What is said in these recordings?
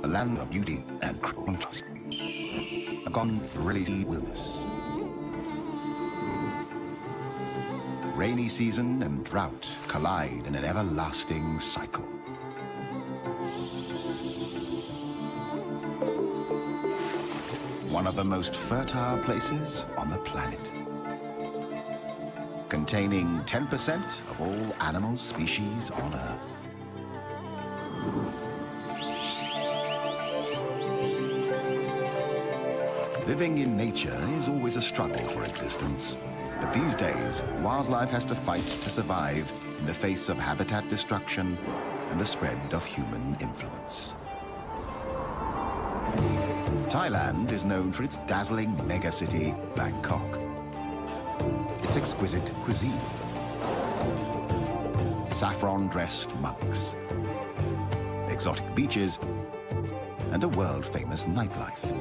a land of beauty and contrast. A gone really wilderness. Rainy season and drought collide in an everlasting cycle. One of the most fertile places on the planet. Containing 10% of all animal species on Earth. Living in nature is always a struggle for existence. But these days, wildlife has to fight to survive in the face of habitat destruction and the spread of human influence. Thailand is known for its dazzling megacity, Bangkok. Its exquisite cuisine. Saffron-dressed monks. Exotic beaches, and a world-famous nightlife.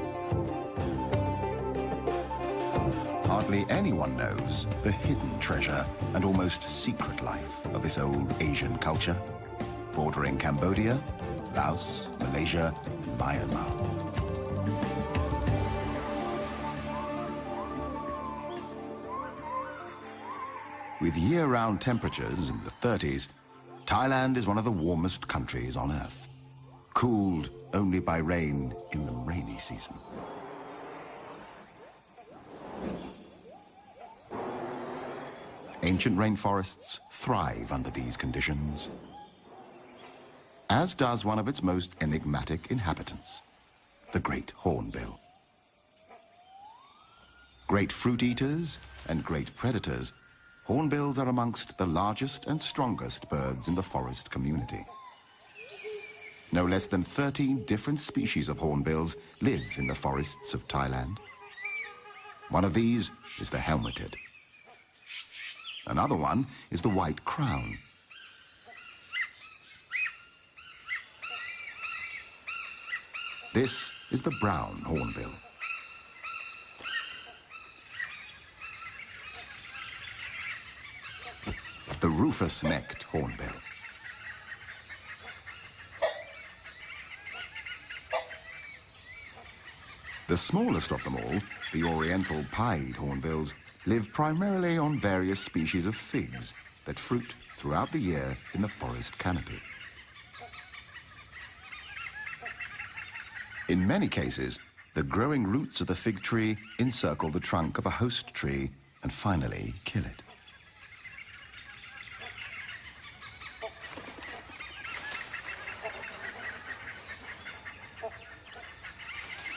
Hardly anyone knows the hidden treasure and almost secret life of this old Asian culture, bordering Cambodia, Laos, Malaysia, and Myanmar. With year-round temperatures in the 30s, Thailand is one of the warmest countries on Earth, cooled only by rain in the rainy season. Ancient rainforests thrive under these conditions, as does one of its most enigmatic inhabitants, the great hornbill. Great fruit eaters and great predators, hornbills are amongst the largest and strongest birds in the forest community. No less than 13 different species of hornbills live in the forests of Thailand. One of these is the helmeted. Another one is the white crown. This is the brown hornbill. The rufous-necked hornbill. The smallest of them all, the oriental pied hornbills, live primarily on various species of figs that fruit throughout the year in the forest canopy. In many cases, the growing roots of the fig tree encircle the trunk of a host tree and finally kill it.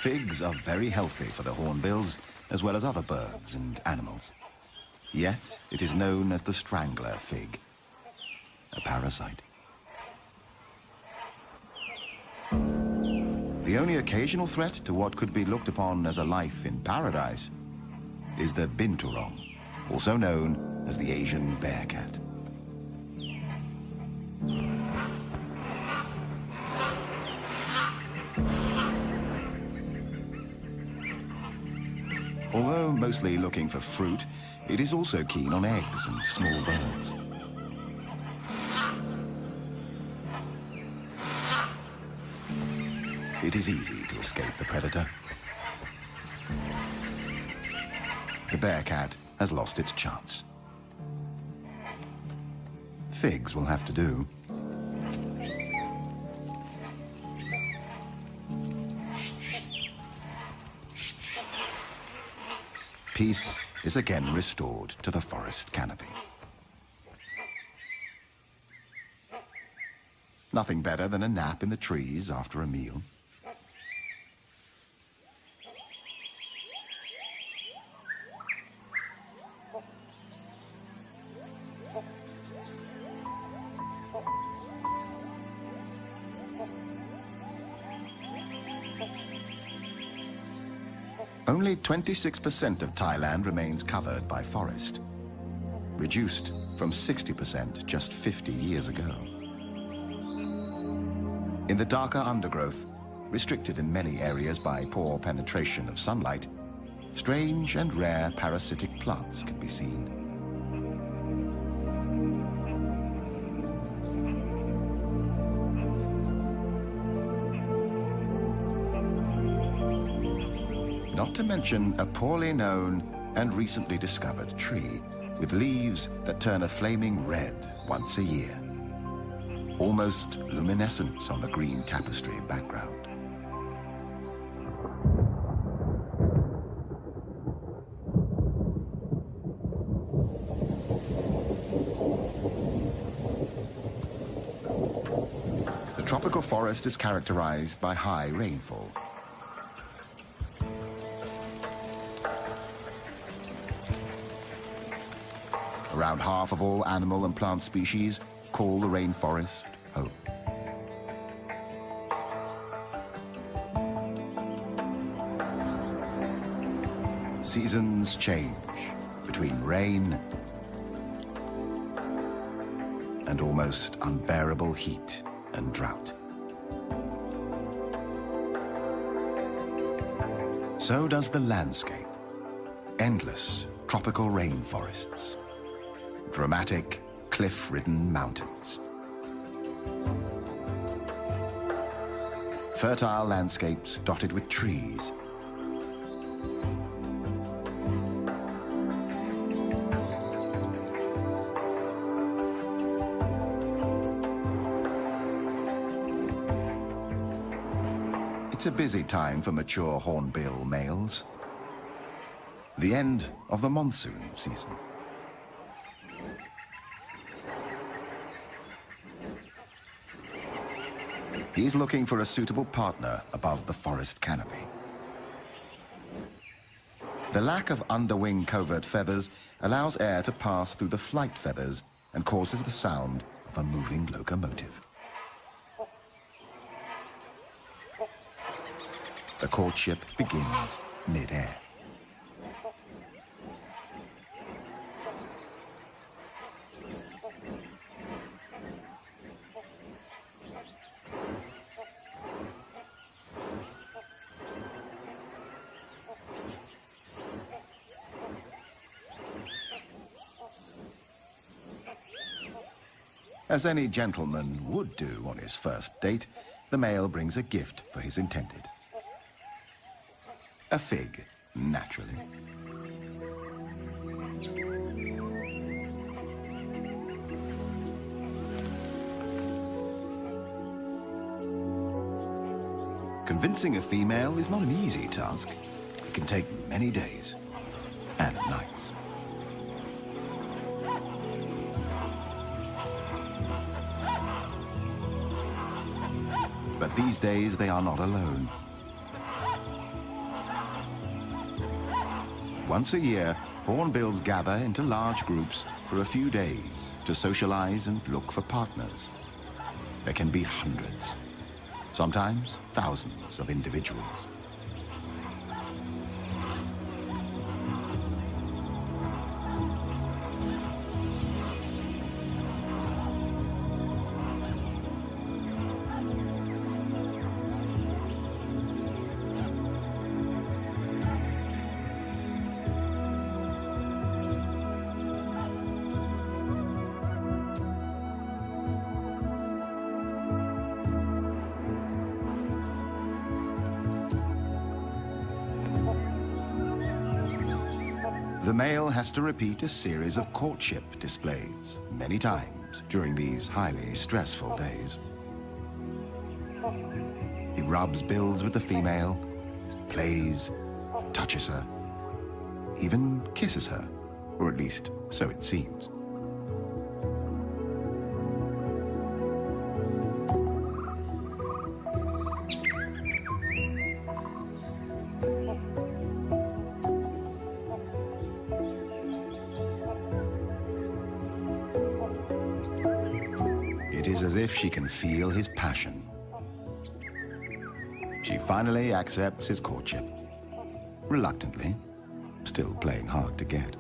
Figs are very healthy for the hornbills, as well as other birds and animals. Yet, it is known as the strangler fig, a parasite. The only occasional threat to what could be looked upon as a life in paradise is the binturong, also known as the Asian bear cat. Although mostly looking for fruit, it is also keen on eggs and small birds. It is easy to escape the predator. The bear cat has lost its chance. Figs will have to do. Peace is again restored to the forest canopy. Nothing better than a nap in the trees after a meal. Only 26% of Thailand remains covered by forest, reduced from 60% just 50 years ago. In the darker undergrowth, restricted in many areas by poor penetration of sunlight, strange and rare parasitic plants can be seen. Not to mention a poorly known and recently discovered tree with leaves that turn a flaming red once a year, almost luminescent on the green tapestry background. The tropical forest is characterized by high rainfall. Around half of all animal and plant species call the rainforest home. Seasons change between rain and almost unbearable heat and drought. So does the landscape. Endless tropical rainforests. Dramatic, cliff-ridden mountains. Fertile landscapes dotted with trees. It's a busy time for mature hornbill males. The end of the monsoon season. He's looking for a suitable partner above the forest canopy. The lack of underwing covert feathers allows air to pass through the flight feathers and causes the sound of a moving locomotive. The courtship begins mid-air. As any gentleman would do on his first date, the male brings a gift for his intended. A fig, naturally. Convincing a female is not an easy task. It can take many days and nights. But these days, they are not alone. Once a year, hornbills gather into large groups for a few days to socialize and look for partners. There can be hundreds, sometimes thousands of individuals. The male has to repeat a series of courtship displays many times during these highly stressful days. He rubs bills with the female, plays, touches her, even kisses her, or at least so it seems. It is as if she can feel his passion. She finally accepts his courtship. Reluctantly, still playing hard to get.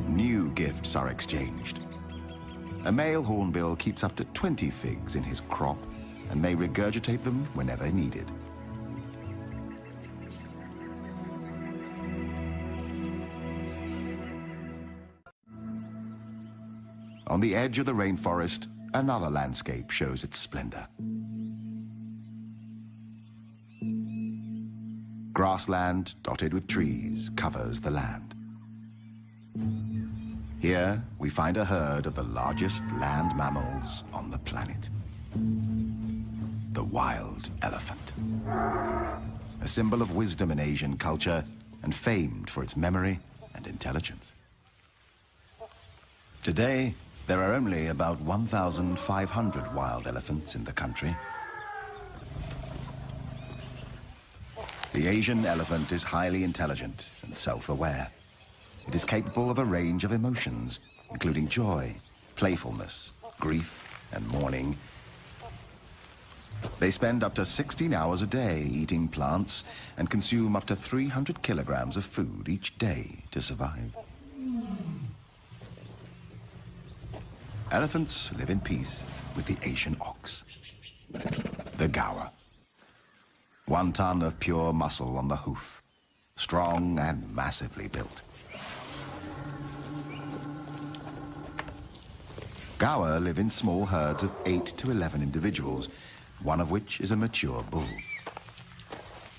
New gifts are exchanged. A male hornbill keeps up to 20 figs in his crop and may regurgitate them whenever needed. On the edge of the rainforest, another landscape shows its splendor. Grassland dotted with trees covers the land. Here, we find a herd of the largest land mammals on the planet. The wild elephant. A symbol of wisdom in Asian culture and famed for its memory and intelligence. Today, there are only about 1,500 wild elephants in the country. The Asian elephant is highly intelligent and self-aware. It is capable of a range of emotions, including joy, playfulness, grief, and mourning. They spend up to 16 hours a day eating plants and consume up to 300 kilograms of food each day to survive. Elephants live in peace with the Asian ox, the gaur. 1 ton of pure muscle on the hoof, strong and massively built. Gaur live in small herds of 8 to 11 individuals, one of which is a mature bull.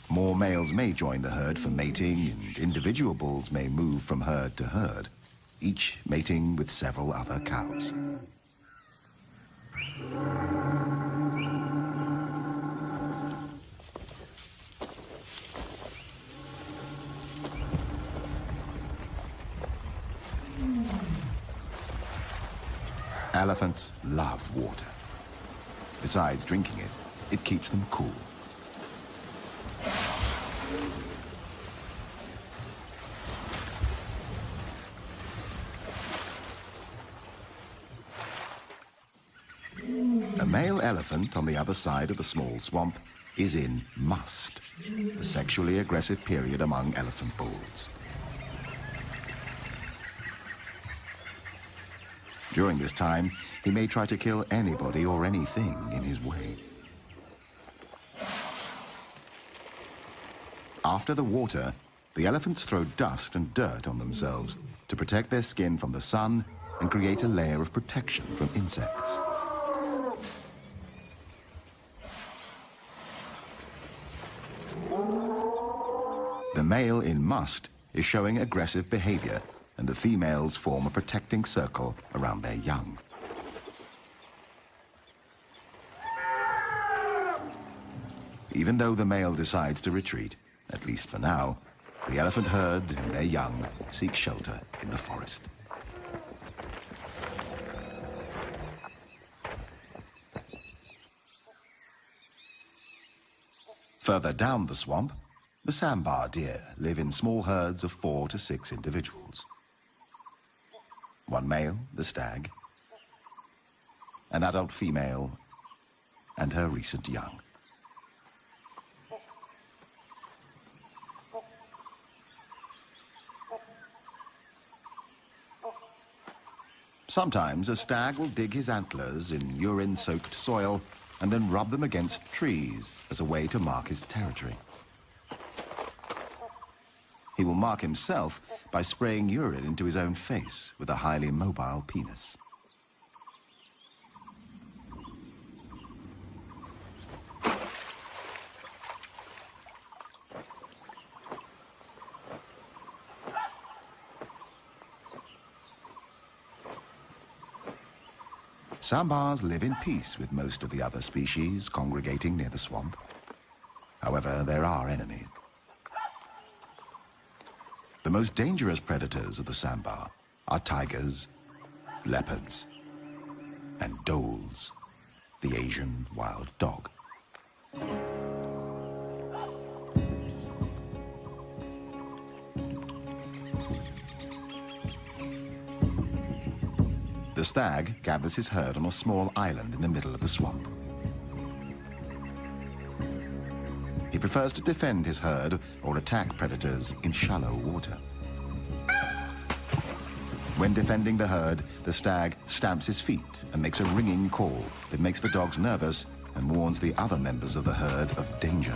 More males may join the herd for mating, and individual bulls may move from herd to herd, each mating with several other cows. Elephants love water. Besides drinking it, it keeps them cool. A male elephant on the other side of the small swamp is in must, a sexually aggressive period among elephant bulls. During this time, he may try to kill anybody or anything in his way. After the water, the elephants throw dust and dirt on themselves to protect their skin from the sun and create a layer of protection from insects. The male in must is showing aggressive behavior, and the females form a protecting circle around their young. Even though the male decides to retreat, at least for now, the elephant herd and their young seek shelter in the forest. Further down the swamp, the sambar deer live in small herds of 4 to 6 individuals. 1 male, the stag, an adult female, and her recent young. Sometimes a stag will dig his antlers in urine-soaked soil and then rub them against trees as a way to mark his territory. He will mark himself by spraying urine into his own face with a highly mobile penis. Sambars live in peace with most of the other species congregating near the swamp. However, there are enemies. The most dangerous predators of the sambar are tigers, leopards, and dholes, the Asian wild dog. The stag gathers his herd on a small island in the middle of the swamp. He prefers to defend his herd or attack predators in shallow water. When defending the herd, the stag stamps his feet and makes a ringing call that makes the dogs nervous and warns the other members of the herd of danger.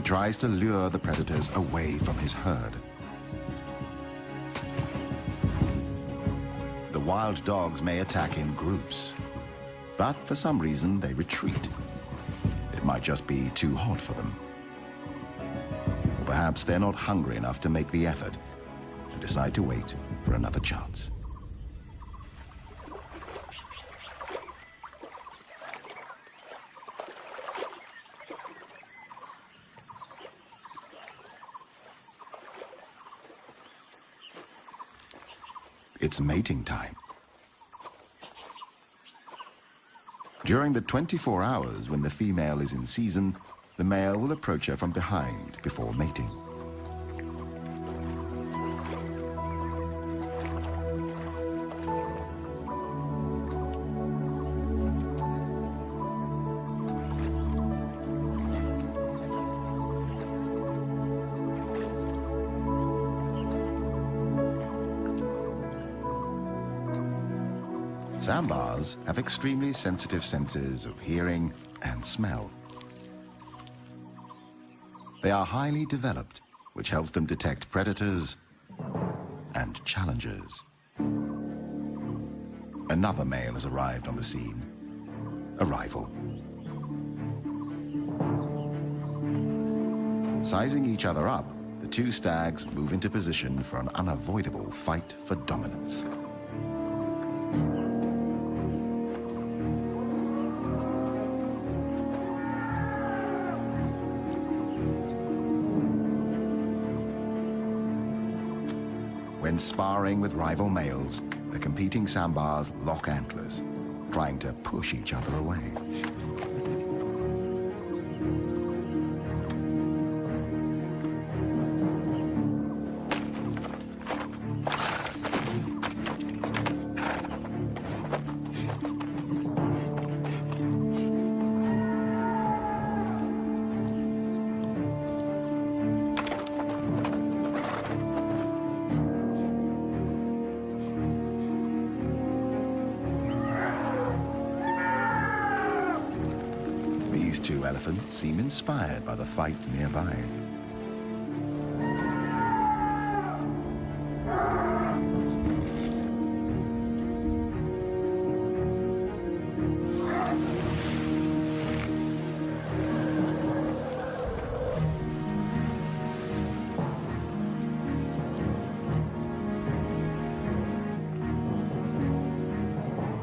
tries to lure the predators away from his herd. The wild dogs may attack in groups, but for some reason they retreat. It might just be too hot for them. Or perhaps they're not hungry enough to make the effort and decide to wait for another chance. It's mating time. During the 24 hours when the female is in season, the male will approach her from behind before mating. Sambars have extremely sensitive senses of hearing and smell. They are highly developed, which helps them detect predators and challengers. Another male has arrived on the scene, a rival. Sizing each other up, the two stags move into position for an unavoidable fight for dominance. When sparring with rival males, the competing sambars lock antlers, trying to push each other away. These two elephants seem inspired by the fight nearby.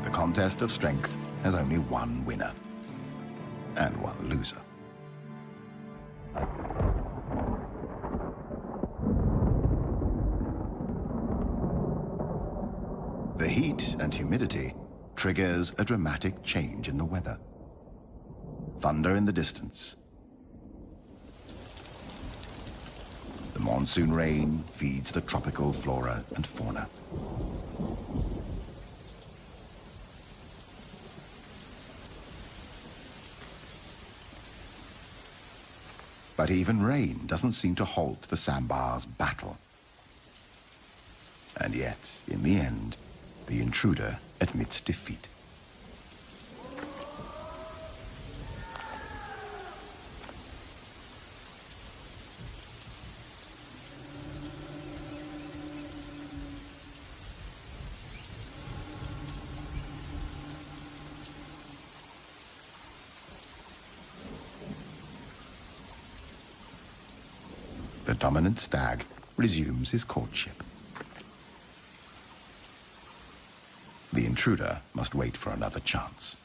The contest of strength has only one winner and one loser. The heat and humidity triggers a dramatic change in the weather. Thunder in the distance. The monsoon rain feeds the tropical flora and fauna. But even rain doesn't seem to halt the sambars' battle. And yet, in the end, the intruder admits defeat. The dominant stag resumes his courtship. The intruder must wait for another chance.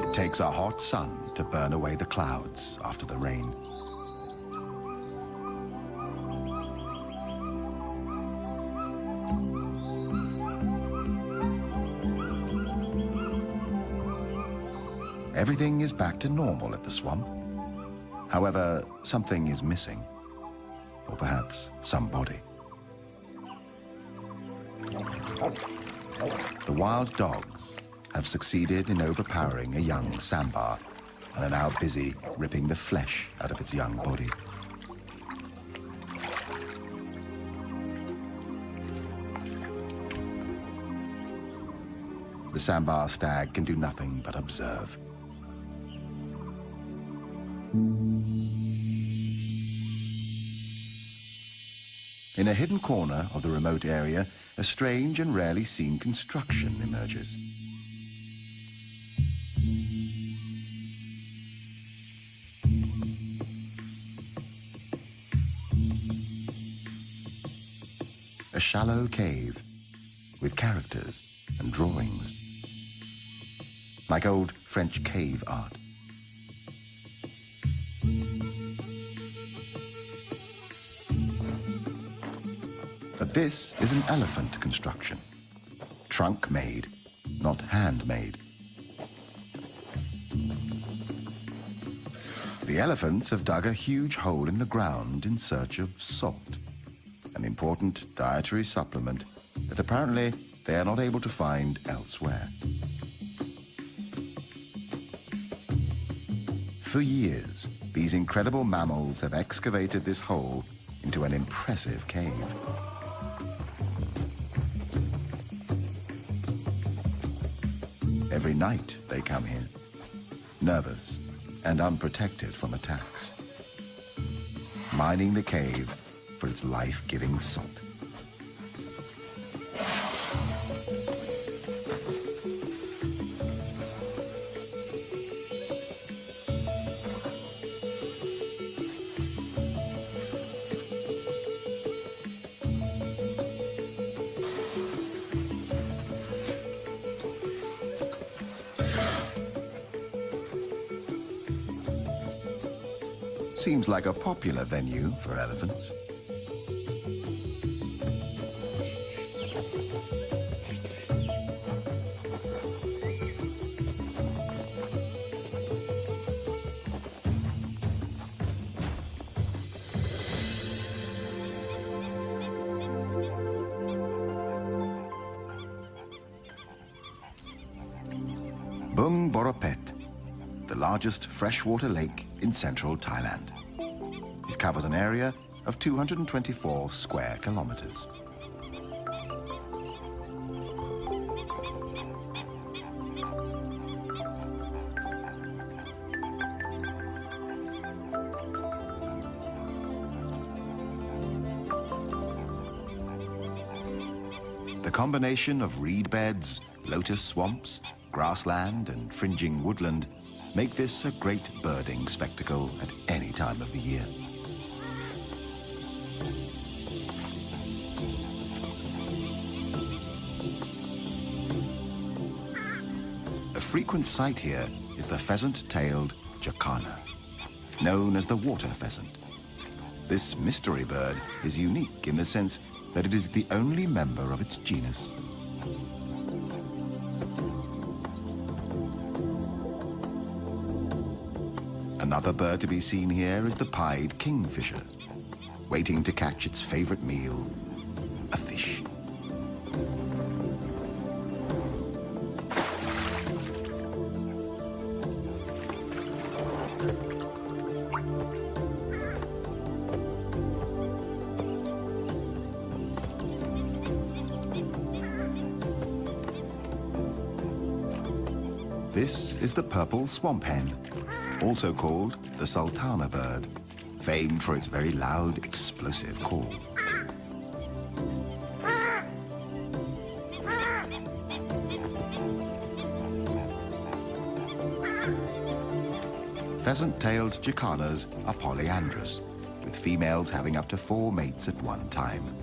It takes a hot sun to burn away the clouds after the rain. Everything is back to normal at the swamp. However, something is missing. Or perhaps somebody. The wild dogs have succeeded in overpowering a young sambar and are now busy ripping the flesh out of its young body. the sambar stag can do nothing but observe. In a hidden corner of the remote area, a strange and rarely seen construction emerges. A shallow cave with characters and drawings, like old French cave art. But this is an elephant construction, trunk-made, not handmade. The elephants have dug a huge hole in the ground in search of salt, an important dietary supplement that apparently they are not able to find elsewhere. For years, these incredible mammals have excavated this hole into an impressive cave. Every night they come here, nervous and unprotected from attacks, mining the cave for its life-giving salt. Seems like a popular venue for elephants. Bung Boropet, the largest freshwater lake in central Thailand. It covers an area of 224 square kilometers. The combination of reed beds, lotus swamps, grassland and fringing woodland make this a great birding spectacle at any time of the year. A frequent sight here is the pheasant-tailed jacana, known as the water pheasant. This mystery bird is unique in the sense that it is the only member of its genus. Another bird to be seen here is the pied kingfisher, waiting to catch its favorite meal, a fish. This is the purple swamp hen, also called the sultana bird, famed for its very loud, explosive call. Pheasant-tailed jacanas are polyandrous, with females having up to 4 mates at one time.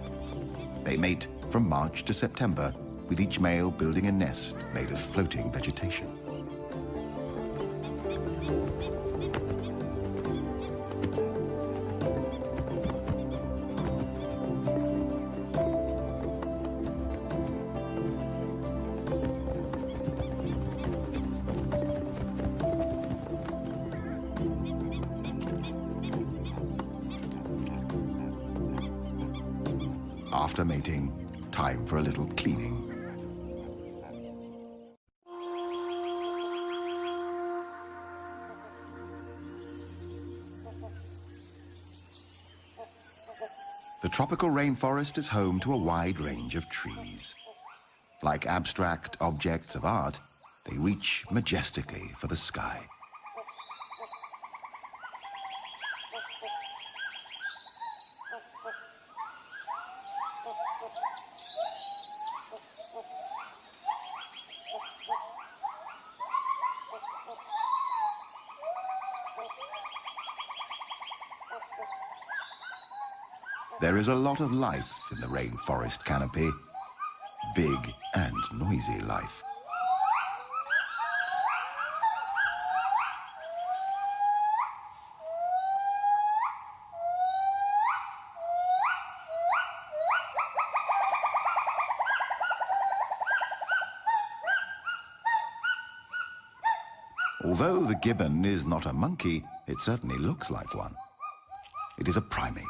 They mate from March to September, with each male building a nest made of floating vegetation. After mating, time for a little cleaning. The tropical rainforest is home to a wide range of trees. Like abstract objects of art, they reach majestically for the sky. There is a lot of life in the rainforest canopy. Big and noisy life. Although the gibbon is not a monkey, it certainly looks like one. It is a primate,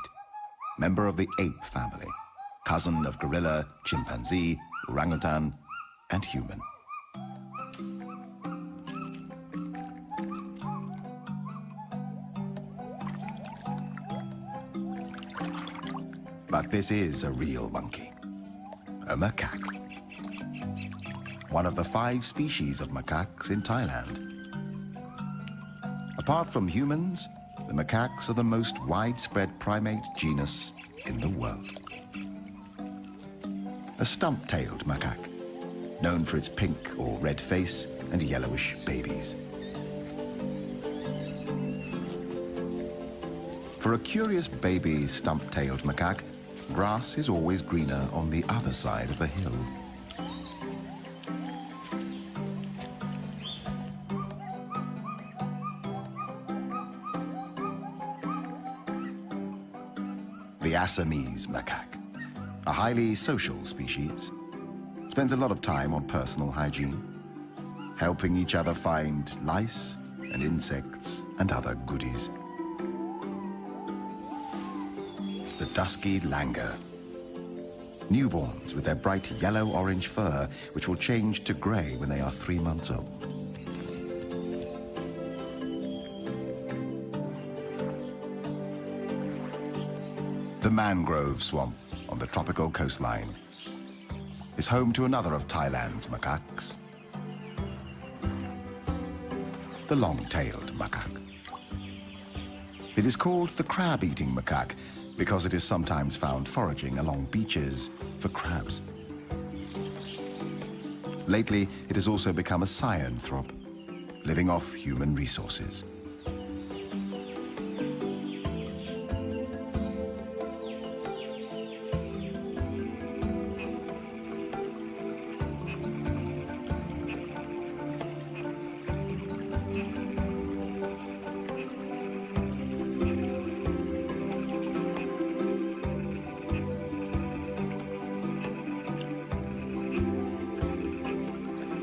member of the ape family, cousin of gorilla, chimpanzee, orangutan, and human. But this is a real monkey, a macaque. One of the 5 species of macaques in Thailand. Apart from humans, the macaques are the most widespread primate genus in the world. A stump-tailed macaque, known for its pink or red face and yellowish babies. For a curious baby stump-tailed macaque, grass is always greener on the other side of the hill. The Assamese macaque, a highly social species, spends a lot of time on personal hygiene, helping each other find lice and insects and other goodies. The dusky langur, newborns with their bright yellow-orange fur, which will change to grey when they are 3 months old. The mangrove swamp on the tropical coastline is home to another of Thailand's macaques, the long-tailed macaque. It is called the crab-eating macaque because it is sometimes found foraging along beaches for crabs. Lately, it has also become a cyanthrope, living off human resources.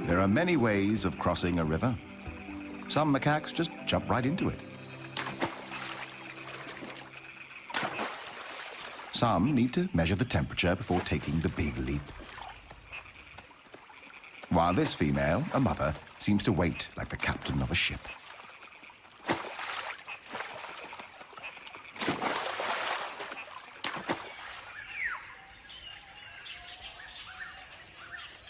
There are many ways of crossing a river. Some macaques just jump right into it. Some need to measure the temperature before taking the big leap. While this female, a mother, seems to wait like the captain of a ship.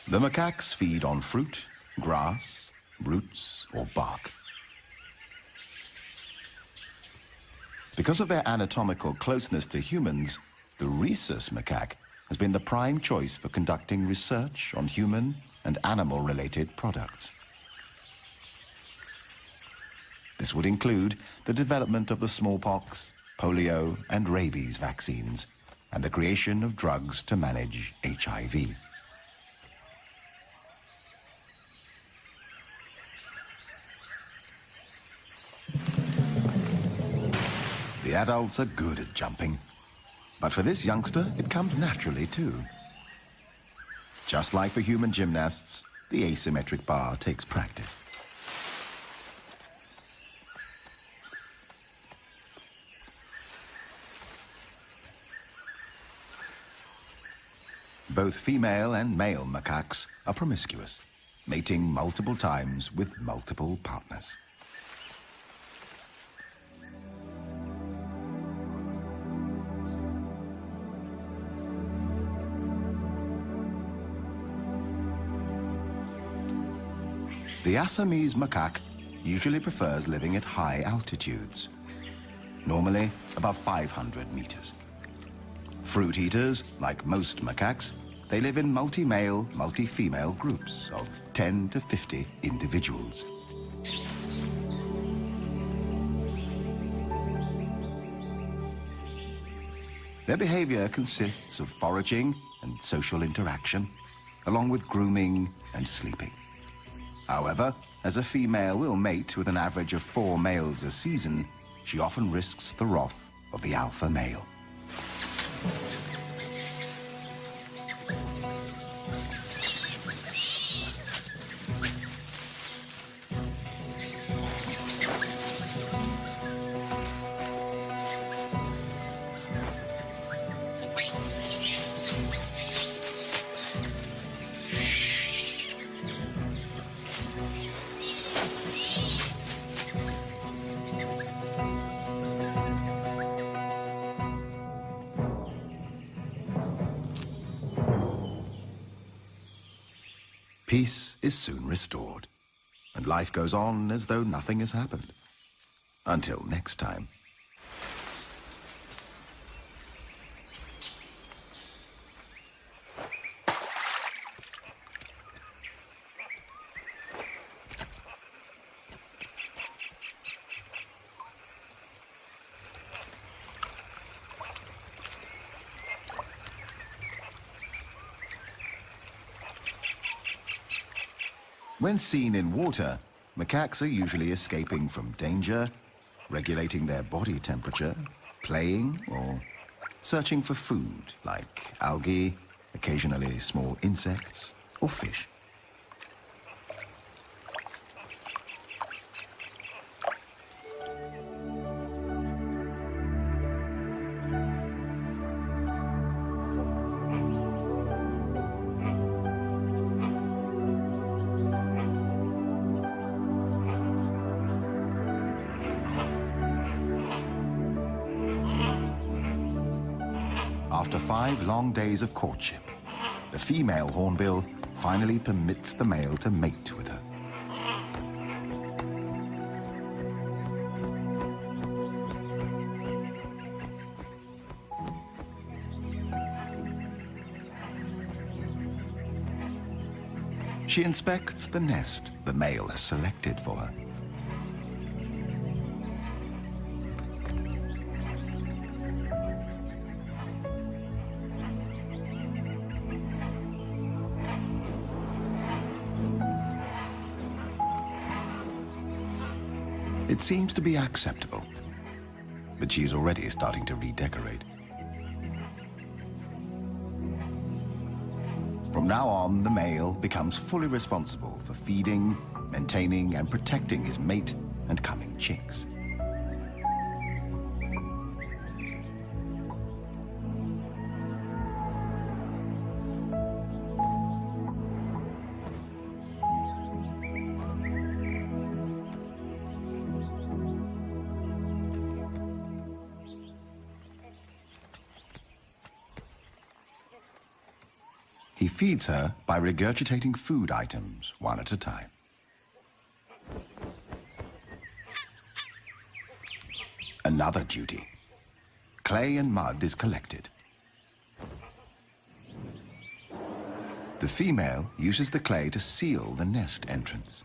The macaques feed on fruit, grass, roots, or bark. Because of their anatomical closeness to humans, the rhesus macaque has been the prime choice for conducting research on human and animal-related products. This would include the development of the smallpox, polio, and rabies vaccines, and the creation of drugs to manage HIV. The adults are good at jumping, but for this youngster, it comes naturally too. Just like for human gymnasts, the asymmetric bar takes practice. Both female and male macaques are promiscuous, mating multiple times with multiple partners. The Assamese macaque usually prefers living at high altitudes, normally above 500 meters. Fruit eaters, like most macaques, they live in multi-male, multi-female groups of 10 to 50 individuals. Their behavior consists of foraging and social interaction, along with grooming and sleeping. However, as a female will mate with an average of 4 males a season, she often risks the wrath of the alpha male. Peace is soon restored, and life goes on as though nothing has happened. Until next time. When seen in water, macaques are usually escaping from danger, regulating their body temperature, playing, or searching for food like algae, occasionally small insects, or fish. After 5 long days of courtship, the female hornbill finally permits the male to mate with her. She inspects the nest the male has selected for her. It seems to be acceptable, but she's already starting to redecorate. From now on, the male becomes fully responsible for feeding, maintaining, and protecting his mate and coming chicks. He feeds her by regurgitating food items one at a time. Another duty. Clay and mud is collected. The female uses the clay to seal the nest entrance,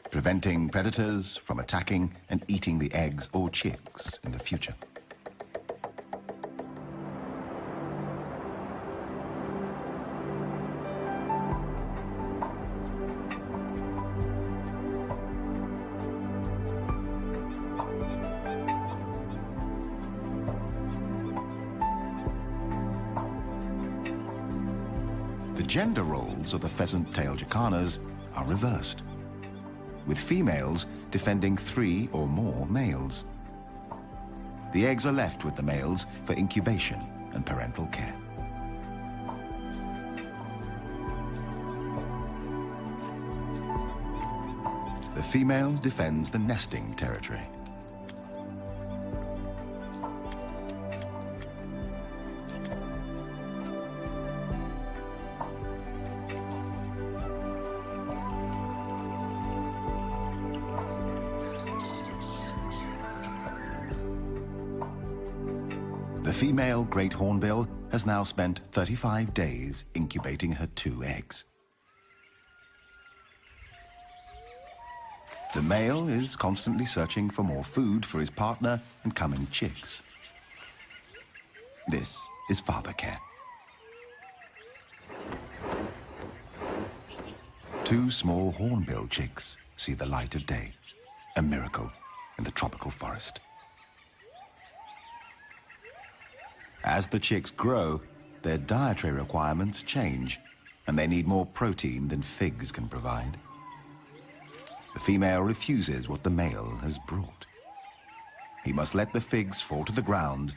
preventing predators from attacking and eating the eggs or chicks in the future. The gender roles of the pheasant-tailed jacanas are reversed, with females defending 3 or more males. The eggs are left with the males for incubation and parental care. The female defends the nesting territory. The female great hornbill has now spent 35 days incubating her 2 eggs. The male is constantly searching for more food for his partner and coming chicks. This is father care. 2 small hornbill chicks see the light of day, a miracle in the tropical forest. As the chicks grow, their dietary requirements change, and they need more protein than figs can provide. The female refuses what the male has brought. He must let the figs fall to the ground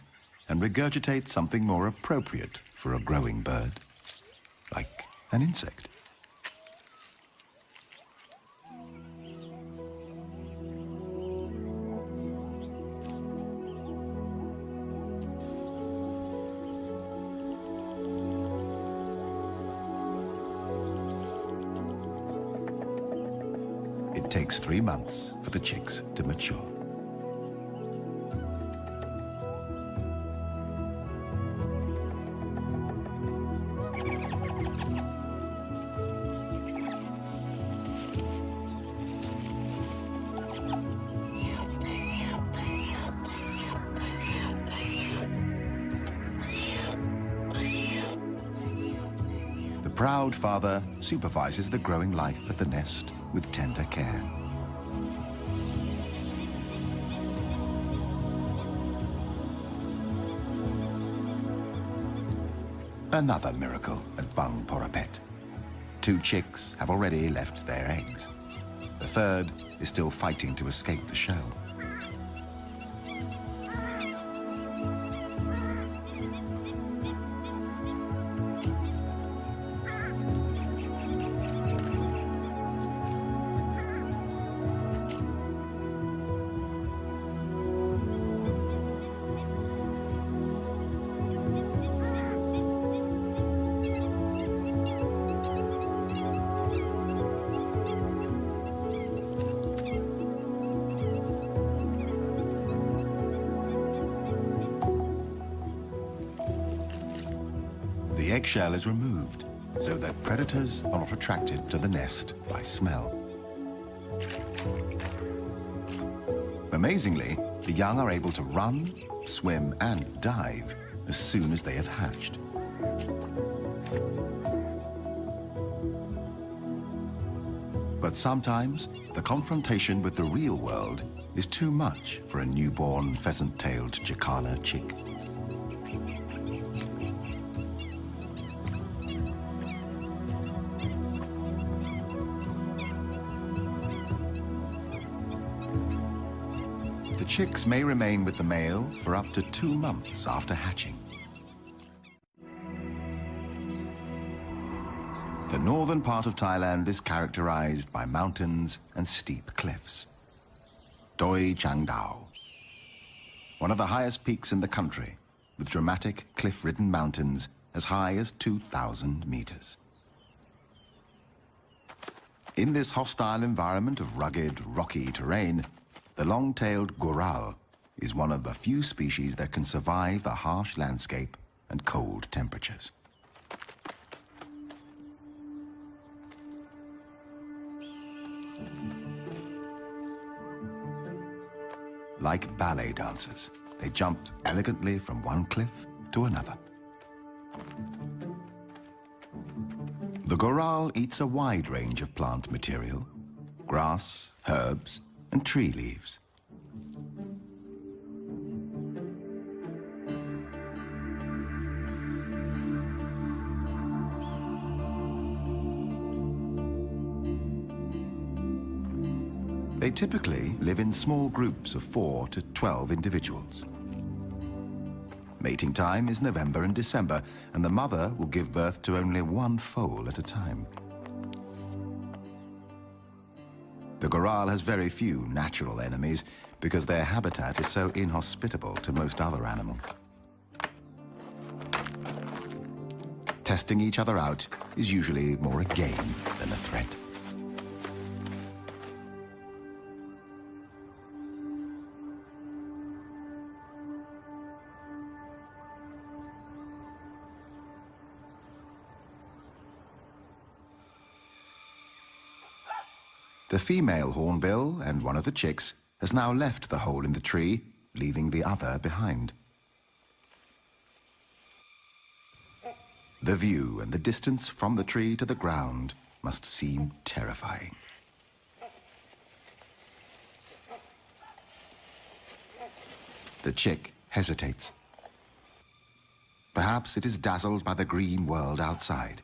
and regurgitate something more appropriate for a growing bird, like an insect. It takes 3 months for the chicks to mature. The proud father supervises the growing life at the nest with tender care. Another miracle at Bang Porapet. 2 chicks have already left their eggs. The third is still fighting to escape the shell. The eggshell is removed so that predators are not attracted to the nest by smell. Amazingly, the young are able to run, swim, and dive as soon as they have hatched. But sometimes, the confrontation with the real world is too much for a newborn pheasant-tailed Jacana chick. The chicks may remain with the male for up to 2 months after hatching. The northern part of Thailand is characterized by mountains and steep cliffs. Doi Chang Dao, one of the highest peaks in the country, with dramatic cliff-ridden mountains as high as 2,000 meters. In this hostile environment of rugged, rocky terrain, the long-tailed goral is one of the few species that can survive the harsh landscape and cold temperatures. Like ballet dancers, they jump elegantly from one cliff to another. The goral eats a wide range of plant material: grass, herbs, and tree leaves. They typically live in small groups of 4 to 12 individuals. Mating time is November and December, and the mother will give birth to only 1 foal at a time. The goral has very few natural enemies because their habitat is so inhospitable to most other animals. Testing each other out is usually more a game than a threat. The female hornbill and one of the chicks has now left the hole in the tree, leaving the other behind. The view and the distance from the tree to the ground must seem terrifying. The chick hesitates. Perhaps it is dazzled by the green world outside.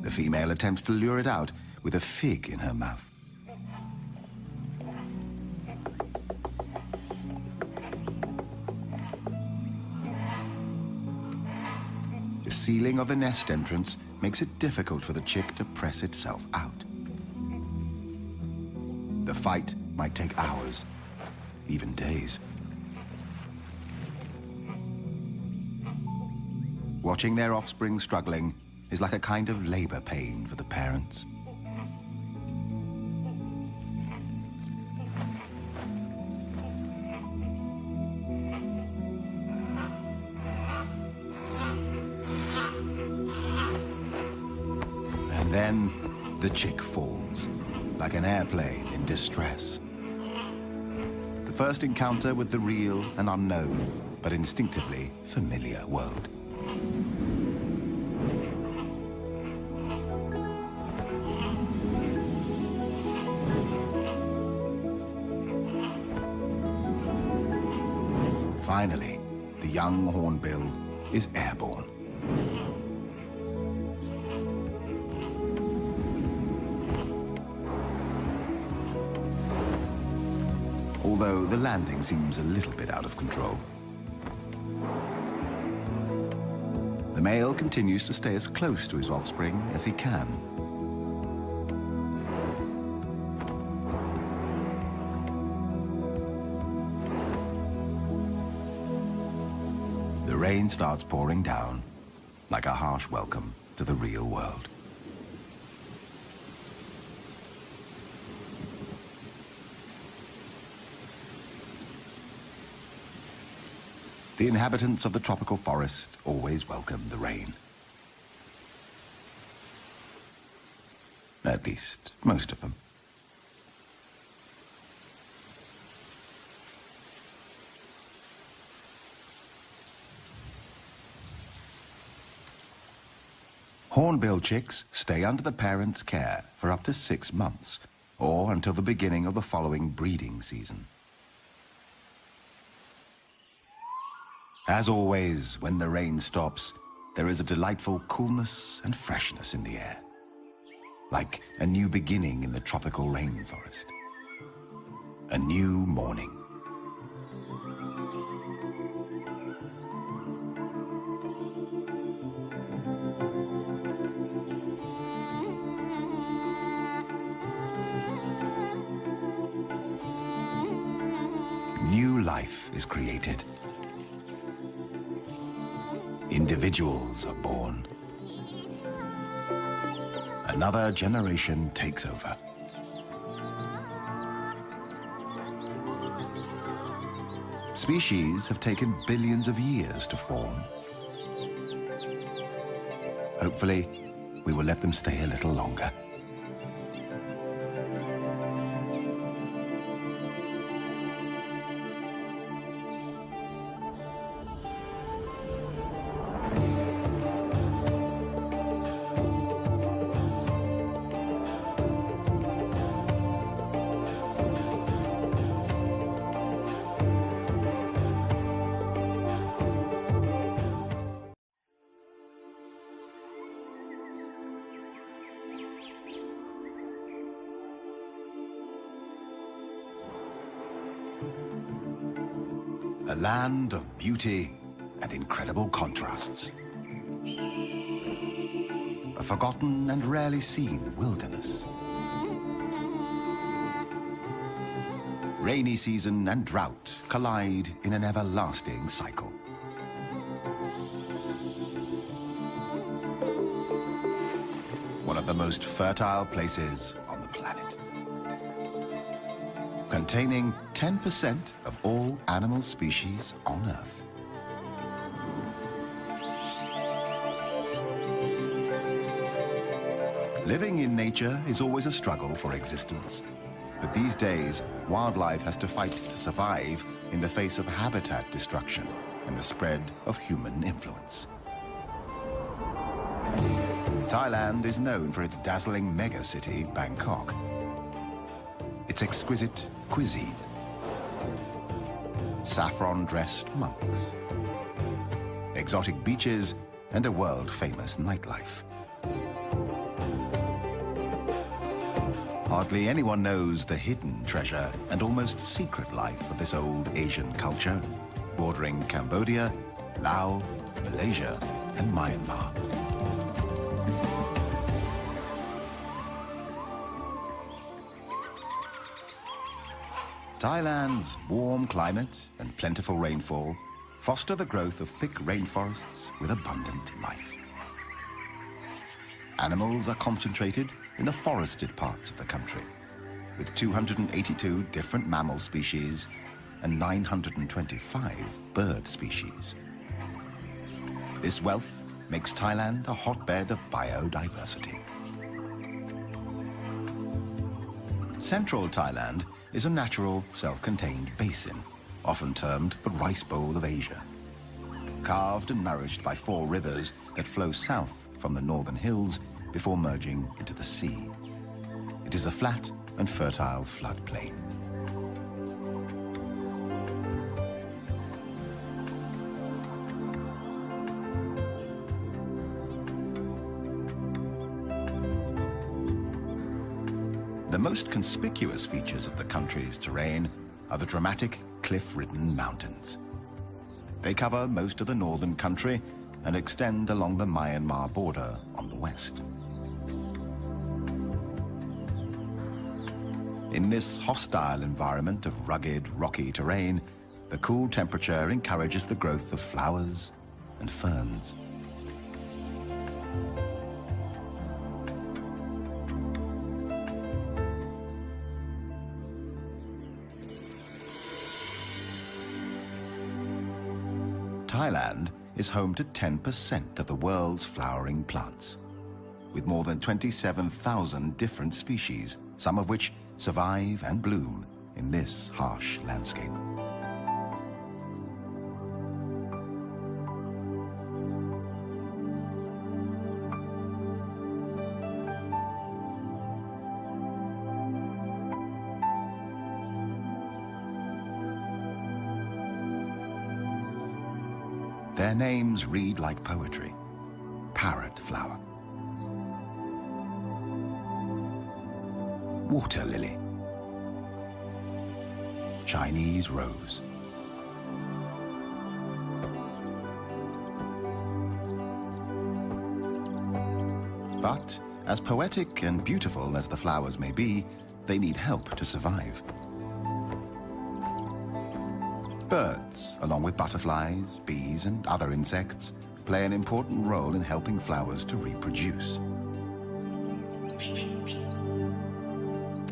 The female attempts to lure it out with a fig in her mouth. The ceiling of the nest entrance makes it difficult for the chick to press itself out. The fight might take hours, even days. Watching their offspring struggling is like a kind of labor pain for the parents. And then the chick falls, like an airplane in distress. The first encounter with the real and unknown, but instinctively familiar world. Finally, the young hornbill is airborne. Although the landing seems a little bit out of control. The male continues to stay as close to his offspring as he can. The rain starts pouring down, like a harsh welcome to the real world. The inhabitants of the tropical forest always welcome the rain. At least, most of them. Hornbill chicks stay under the parents' care for up to 6 months, or until the beginning of the following breeding season. As always, when the rain stops, there is a delightful coolness and freshness in the air, like a new beginning in the tropical rainforest. A new morning. New life is created. Individuals are born. Another generation takes over. Species have taken billions of years to form. Hopefully, we will let them stay a little longer. A land of beauty and incredible contrasts. A forgotten and rarely seen wilderness. Rainy season and drought collide in an everlasting cycle. One of the most fertile places on the planet. Containing 10% of all animal species on Earth. Living in nature is always a struggle for existence. But these days, wildlife has to fight to survive in the face of habitat destruction and the spread of human influence. Thailand is known for its dazzling megacity, Bangkok. Its exquisite cuisine, saffron-dressed monks, exotic beaches, and a world-famous nightlife. Hardly anyone knows the hidden treasure and almost secret life of this old Asian culture, bordering Cambodia, Laos, Malaysia, and Myanmar. Thailand's warm climate and plentiful rainfall foster the growth of thick rainforests with abundant life. Animals are concentrated in the forested parts of the country, with 282 different mammal species and 925 bird species. This wealth makes Thailand a hotbed of biodiversity. Central Thailand is a natural, self-contained basin, often termed the Rice Bowl of Asia. Carved and nourished by 4 rivers that flow south from the northern hills before merging into the sea. It is a flat and fertile floodplain. The most conspicuous features of the country's terrain are the dramatic cliff-ridden mountains. They cover most of the northern country and extend along the Myanmar border on the west. In this hostile environment of rugged, rocky terrain, the cool temperature encourages the growth of flowers and ferns. Thailand is home to 10% of the world's flowering plants, with more than 27,000 different species, some of which survive and bloom in this harsh landscape. Their names read like poetry. Parrot flower, water lily, Chinese rose, but as poetic and beautiful as the flowers may be, they need help to survive. Birds, along with butterflies, bees, and other insects, play an important role in helping flowers to reproduce.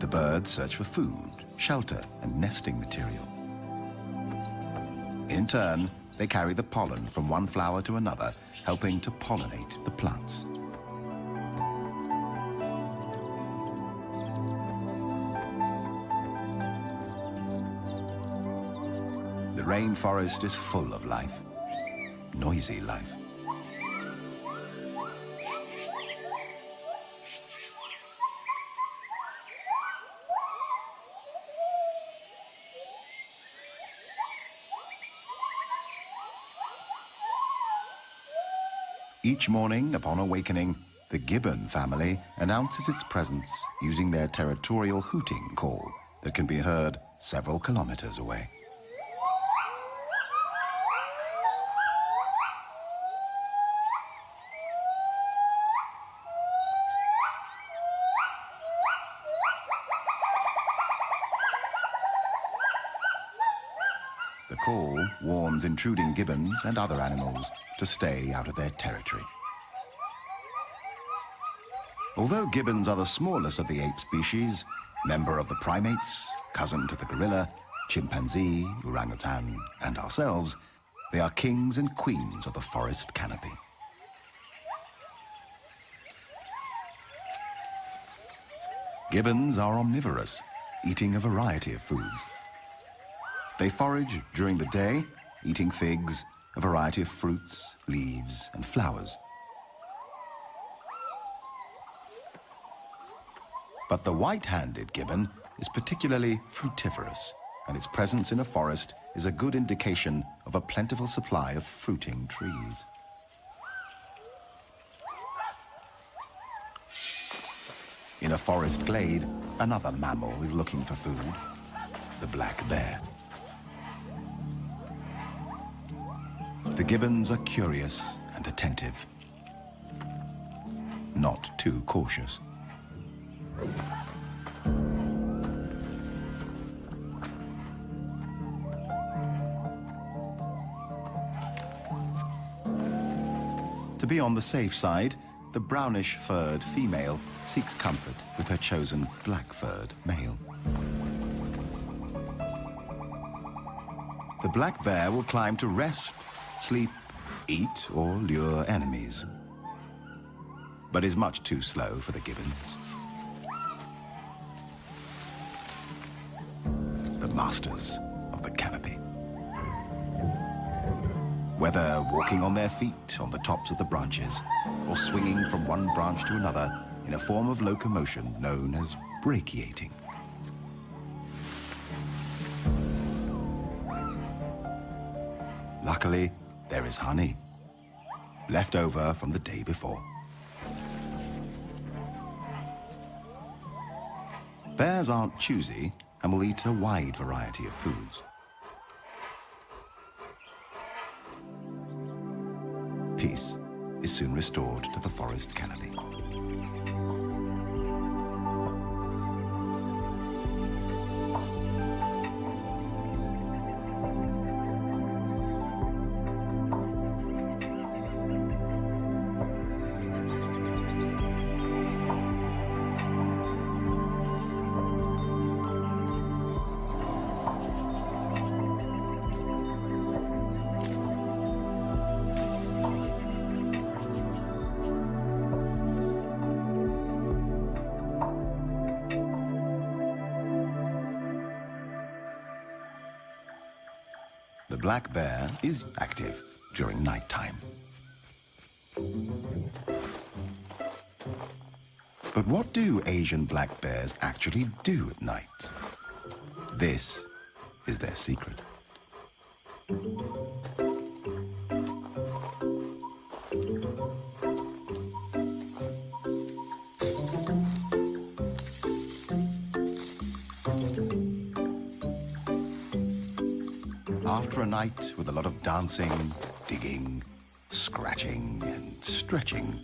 The birds search for food, shelter, and nesting material. In turn, they carry the pollen from one flower to another, helping to pollinate the plants. The rainforest is full of life, noisy life. Each morning, upon awakening, the gibbon family announces its presence using their territorial hooting call that can be heard several kilometers away. The call warns intruding gibbons and other animals to stay out of their territory. Although gibbons are the smallest of the ape species, member of the primates, cousin to the gorilla, chimpanzee, orangutan, and ourselves, they are kings and queens of the forest canopy. Gibbons are omnivorous, eating a variety of foods. They forage during the day, eating figs, a variety of fruits, leaves, and flowers. But the white-handed gibbon is particularly fruitiferous, and its presence in a forest is a good indication of a plentiful supply of fruiting trees. In a forest glade, another mammal is looking for food, the black bear. The gibbons are curious and attentive, not too cautious. To be on the safe side, the brownish-furred female seeks comfort with her chosen black-furred male. The black bear will climb to rest, sleep, eat, or lure enemies, but is much too slow for the gibbons. The masters of the canopy. Whether walking on their feet on the tops of the branches or swinging from one branch to another in a form of locomotion known as brachiating. Luckily, there is honey, left over from the day before. Bears aren't choosy and will eat a wide variety of foods. Peace is soon restored to the forest canopy. The black bear is active during nighttime. But what do Asian black bears actually do at night? This is their secret. After a night with a lot of dancing, digging, scratching, and stretching,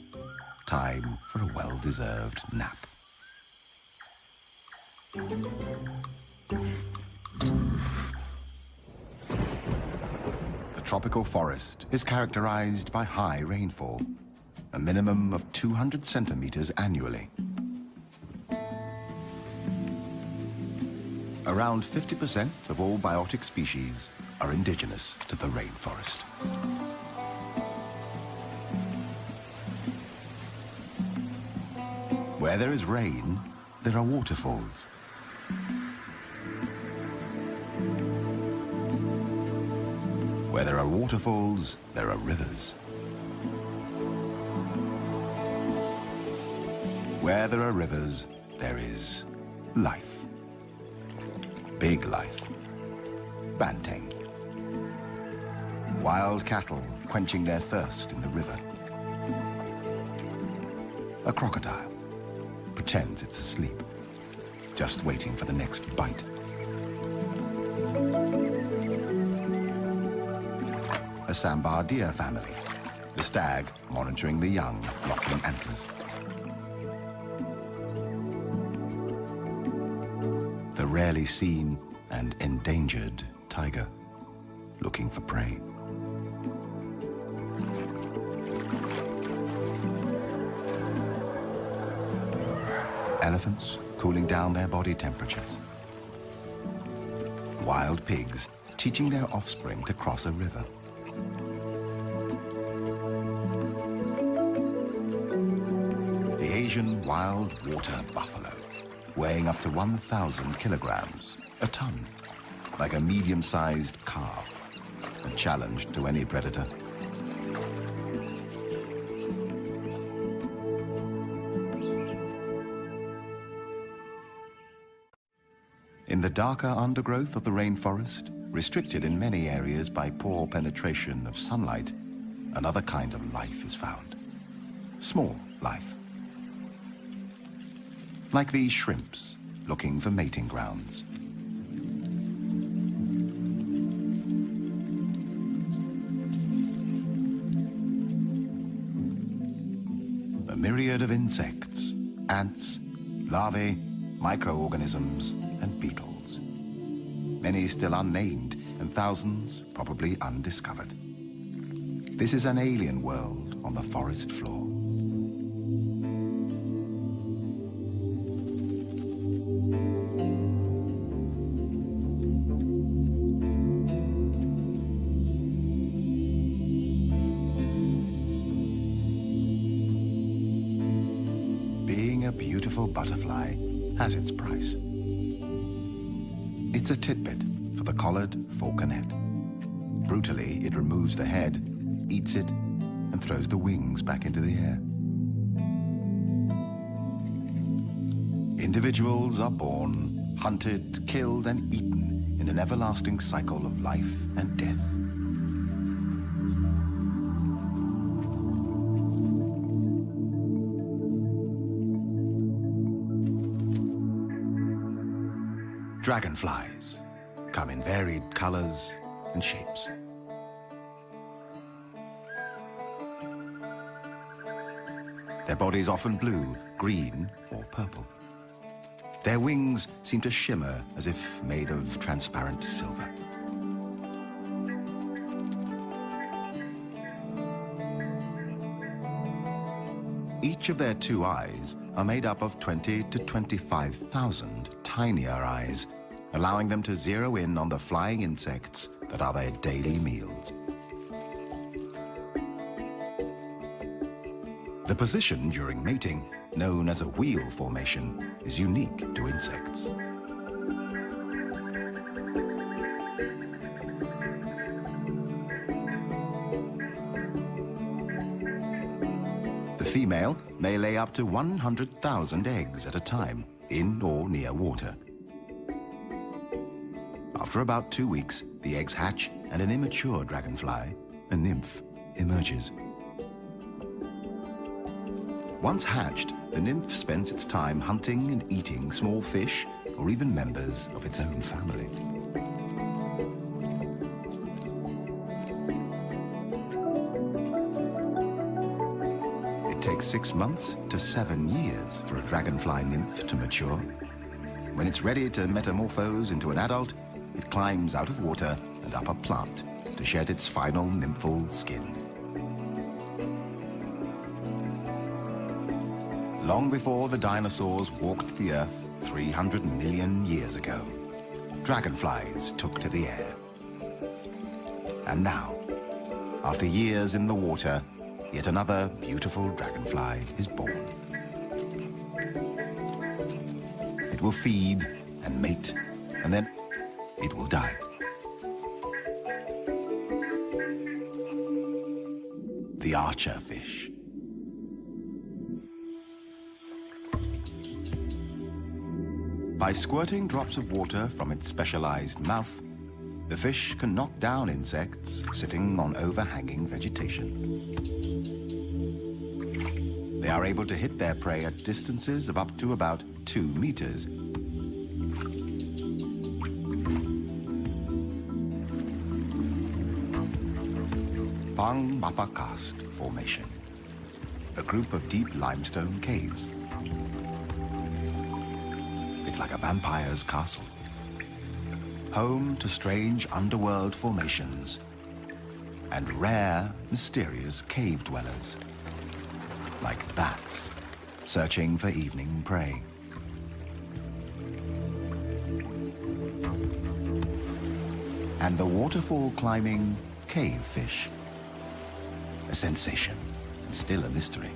time for a well-deserved nap. The tropical forest is characterized by high rainfall, a minimum of 200 centimeters annually. Around 50% of all biotic species are indigenous to the rainforest. Where there is rain, there are waterfalls. Where there are waterfalls, there are rivers. Where there are rivers, there is life. Big life. Banteng. Wild cattle quenching their thirst in the river. A crocodile pretends it's asleep, just waiting for the next bite. A sambar deer family, the stag monitoring the young, locking antlers. The rarely seen and endangered tiger, looking for prey. Elephants cooling down their body temperatures. Wild pigs teaching their offspring to cross a river. The Asian wild water buffalo, weighing up to 1,000 kilograms, a ton, like a medium-sized car, a challenge to any predator. In the darker undergrowth of the rainforest, restricted in many areas by poor penetration of sunlight, another kind of life is found. Small life. Like these shrimps, looking for mating grounds. A myriad of insects, ants, larvae, microorganisms, and beetles. Many still unnamed, and thousands probably undiscovered. This is an alien world on the forest floor. Being a beautiful butterfly has its price. It's a titbit for the collared falconet. Brutally, it removes the head, eats it, and throws the wings back into the air. Individuals are born, hunted, killed, and eaten in an everlasting cycle of life and death. Dragonflies come in varied colors and shapes. Their bodies often blue, green, or purple. Their wings seem to shimmer as if made of transparent silver. Each of their two eyes are made up of 20 to 25,000 tinier eyes, allowing them to zero in on the flying insects that are their daily meals. The position during mating, known as a wheel formation, is unique to insects. The female may lay up to 100,000 eggs at a time, in or near water. After about 2 weeks, the eggs hatch and an immature dragonfly, a nymph, emerges. Once hatched, the nymph spends its time hunting and eating small fish or even members of its own family. It takes 6 months to 7 years for a dragonfly nymph to mature. When it's ready to metamorphose into an adult, it climbs out of water and up a plant to shed its final nymphal skin. Long before the dinosaurs walked the earth 300 million years ago, dragonflies took to the air. And now, after years in the water, yet another beautiful dragonfly is born. It will feed and mate, and then it will die. The archerfish. By squirting drops of water from its specialized mouth, the fish can knock down insects sitting on overhanging vegetation. They are able to hit their prey at distances of up to about 2 meters. Bang Mapa Karst Formation, a group of deep limestone caves. It's like a vampire's castle, home to strange underworld formations and rare, mysterious cave dwellers, like bats searching for evening prey. And the waterfall climbing cave fish, a sensation and still a mystery.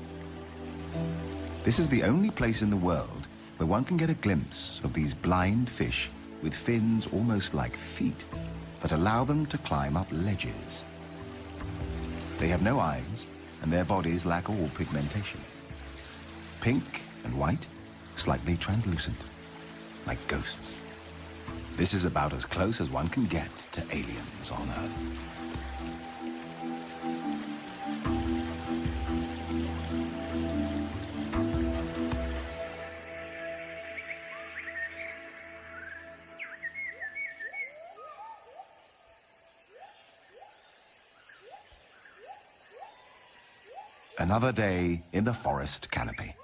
This is the only place in the world where one can get a glimpse of these blind fish with fins almost like feet that allow them to climb up ledges. They have no eyes, and their bodies lack all pigmentation. Pink and white, slightly translucent, like ghosts. This is about as close as one can get to aliens on Earth. Another day in the forest canopy.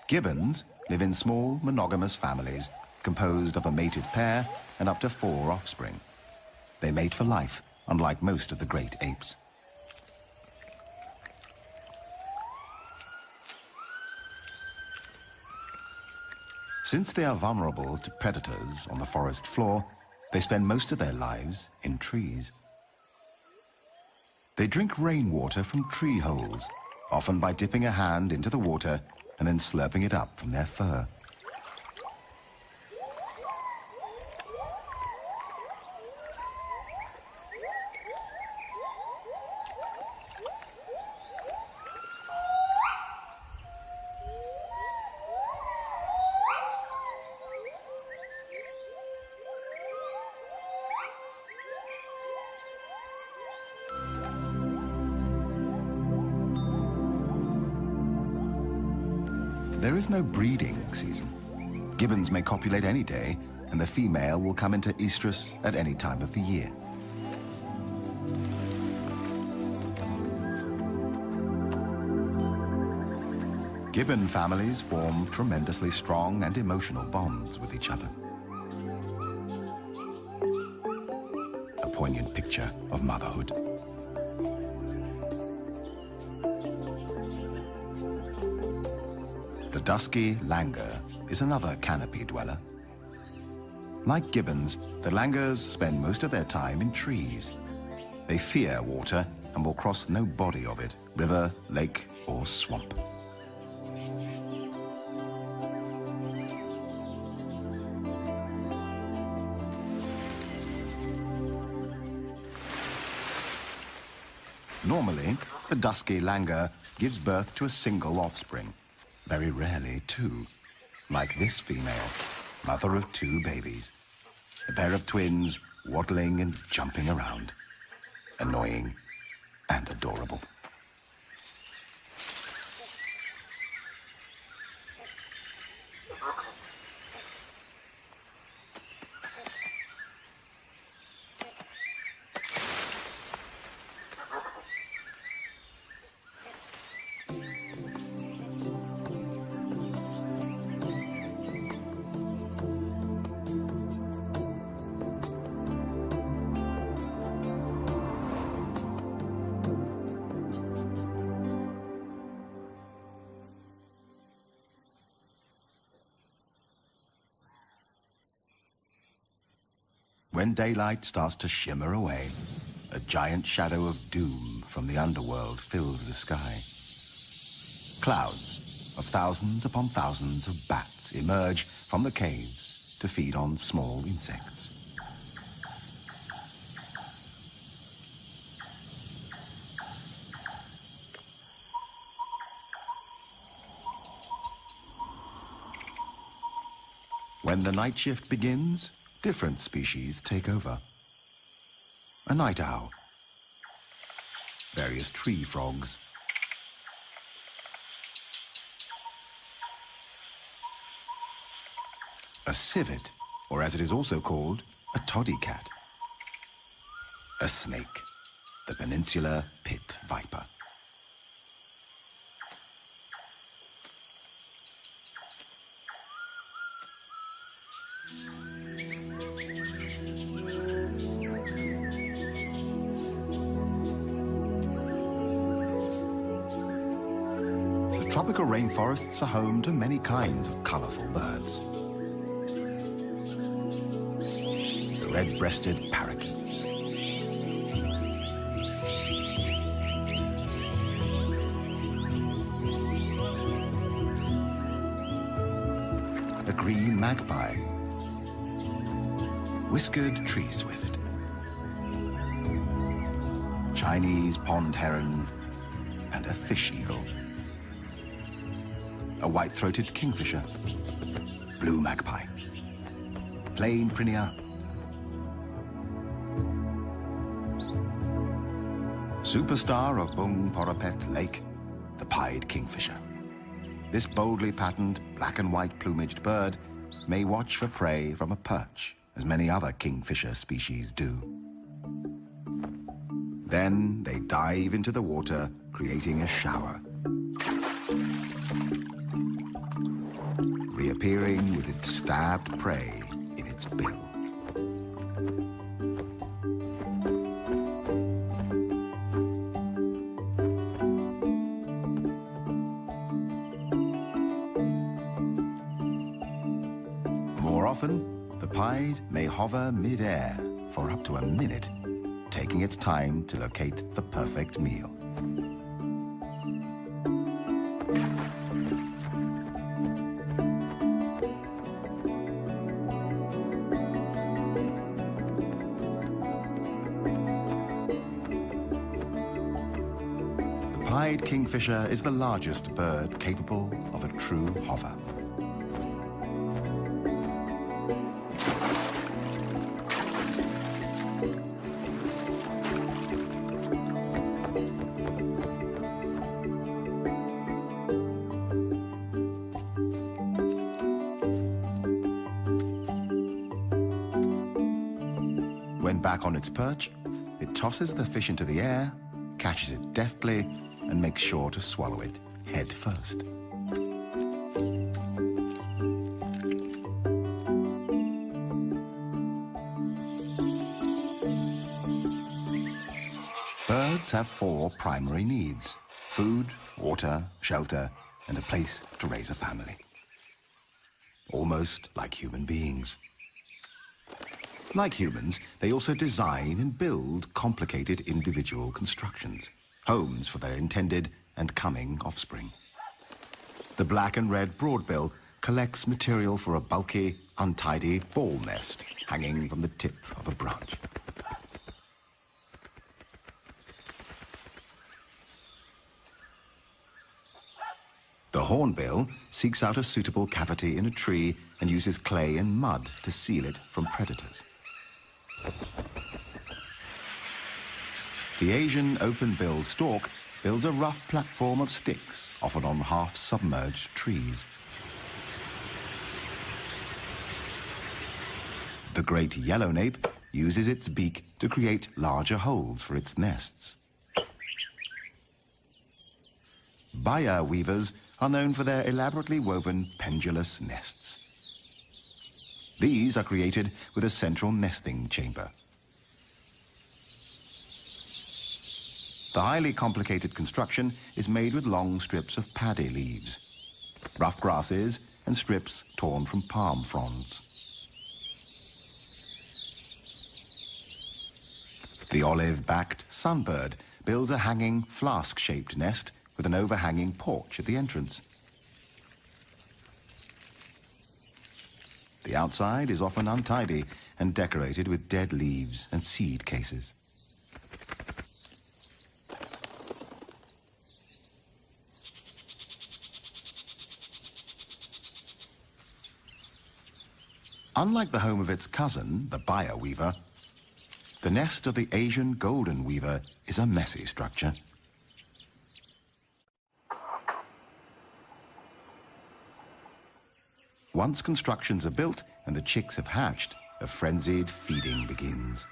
Gibbons live in small, monogamous families composed of a mated pair and up to 4 offspring. They mate for life, unlike most of the great apes. Since they are vulnerable to predators on the forest floor, they spend most of their lives in trees. They drink rainwater from tree holes, often by dipping a hand into the water and then slurping it up from their fur. There is no breeding season. Gibbons may copulate any day, and the female will come into estrus at any time of the year. Gibbon families form tremendously strong and emotional bonds with each other. A poignant picture of motherhood. The dusky langur is another canopy dweller. Like gibbons, the langurs spend most of their time in trees. They fear water and will cross no body of it, river, lake, or swamp. Normally, the dusky langur gives birth to a single offspring. Very rarely 2, like this female, mother of 2 babies. A pair of twins waddling and jumping around. Annoying and adorable. When daylight starts to shimmer away, a giant shadow of doom from the underworld fills the sky. Clouds of thousands upon thousands of bats emerge from the caves to feed on small insects. When the night shift begins, different species take over. A night owl, various tree frogs, a civet, or as it is also called, a toddy cat, a snake, the peninsular pit viper. Tropical rainforests are home to many kinds of colorful birds. The red-breasted parakeets. green magpie, whiskered tree swift, Chinese pond heron, and a fish eagle, a white-throated kingfisher, blue magpie, plain prinia, superstar of Bung Porapet Lake, the pied kingfisher. This boldly patterned black and white plumaged bird may watch for prey from a perch, as many other kingfisher species do. Then they dive into the water, creating a shower, reappearing with its stabbed prey in its bill. More often, the pied may hover mid-air for up to a minute, taking its time to locate the perfect meal. The pied kingfisher is the largest bird capable of a true hover. When back on its perch, it tosses the fish into the air, catches it deftly, and makes sure to swallow it head first. Birds have 4 primary needs: food, water, shelter, and a place to raise a family. Almost like human beings. Like humans, they also design and build complicated individual constructions, homes for their intended and coming offspring. The black and red broadbill collects material for a bulky, untidy ball nest hanging from the tip of a branch. The hornbill seeks out a suitable cavity in a tree and uses clay and mud to seal it from predators. The Asian open-billed stork builds a rough platform of sticks, often on half-submerged trees. The great yellownape uses its beak to create larger holes for its nests. Baya weavers are known for their elaborately woven pendulous nests. These are created with a central nesting chamber. The highly complicated construction is made with long strips of paddy leaves, rough grasses, and strips torn from palm fronds. The olive-backed sunbird builds a hanging flask-shaped nest with an overhanging porch at the entrance. The outside is often untidy and decorated with dead leaves and seed cases. Unlike the home of its cousin, the Baya weaver, the nest of the Asian golden weaver is a messy structure. Once constructions are built and the chicks have hatched, a frenzied feeding begins.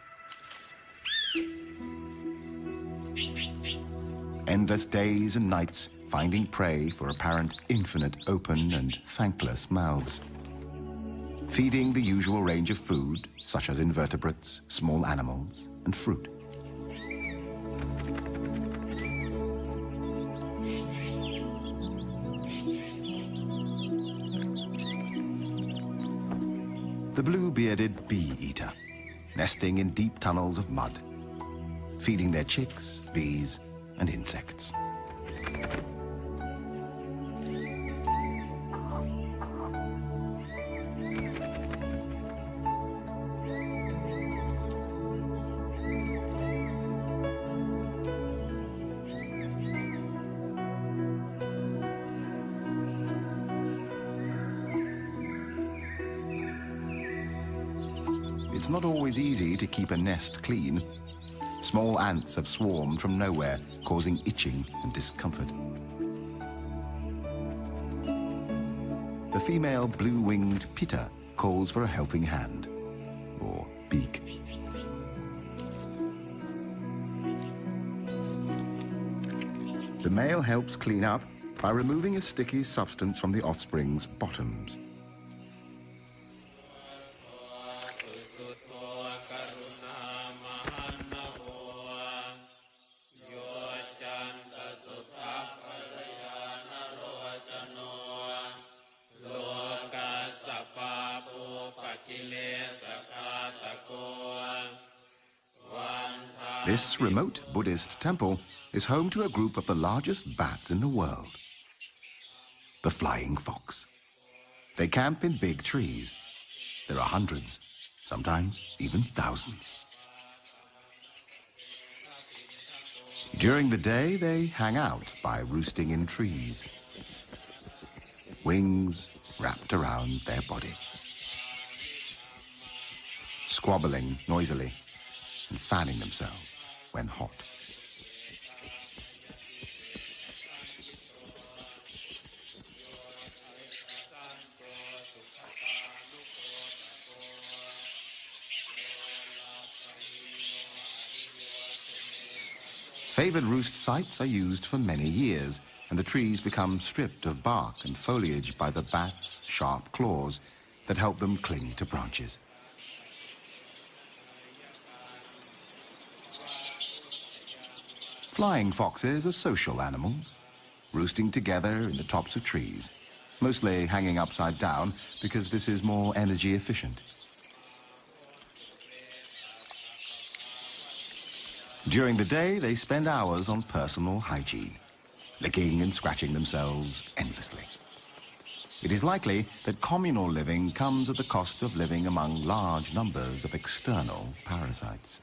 Endless days and nights finding prey for apparent infinite open and thankless mouths. Feeding the usual range of food, such as invertebrates, small animals, and fruit. The blue-bearded bee-eater, nesting in deep tunnels of mud, feeding their chicks, bees, and insects. it's not always easy to keep a nest clean. Small ants have swarmed from nowhere, causing itching and discomfort. The female blue-winged pitta calls for a helping hand, or beak. The male helps clean up by removing a sticky substance from the offspring's bottoms. This remote Buddhist temple is home to a group of the largest bats in the world, the flying fox. They camp in big trees. There are hundreds, sometimes even thousands. During the day, they hang out by roosting in trees, wings wrapped around their body, squabbling noisily and fanning themselves when hot. Favored roost sites are used for many years, and the trees become stripped of bark and foliage by the bats' sharp claws that help them cling to branches. Flying foxes are social animals, roosting together in the tops of trees, mostly hanging upside down because this is more energy efficient. During the day, they spend hours on personal hygiene, licking and scratching themselves endlessly. It is likely that communal living comes at the cost of living among large numbers of external parasites.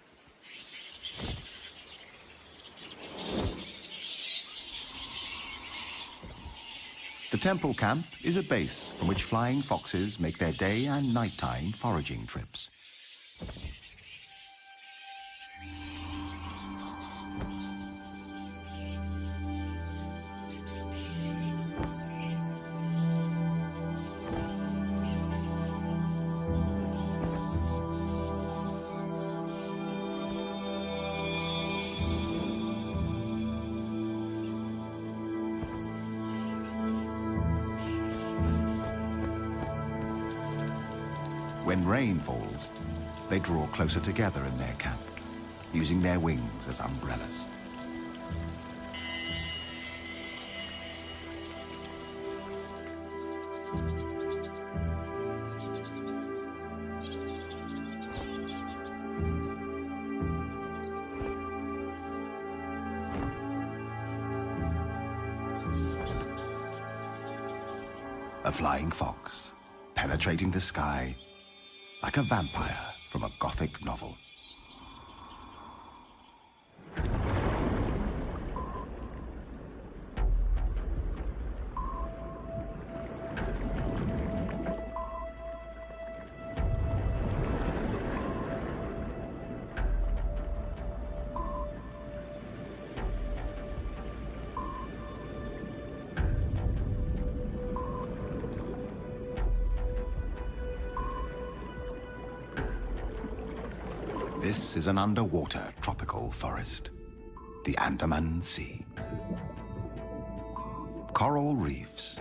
The temple camp is a base from which flying foxes make their day and nighttime foraging trips. When rain falls, they draw closer together in their camp, using their wings as umbrellas. A flying fox, penetrating the sky like a vampire from a Gothic novel. This is an underwater tropical forest, the Andaman Sea. Coral reefs,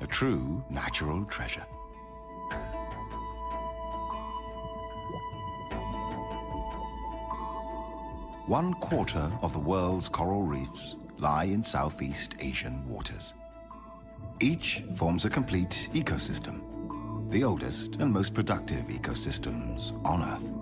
a true natural treasure. One quarter of the world's coral reefs lie in Southeast Asian waters. Each forms a complete ecosystem, the oldest and most productive ecosystems on Earth.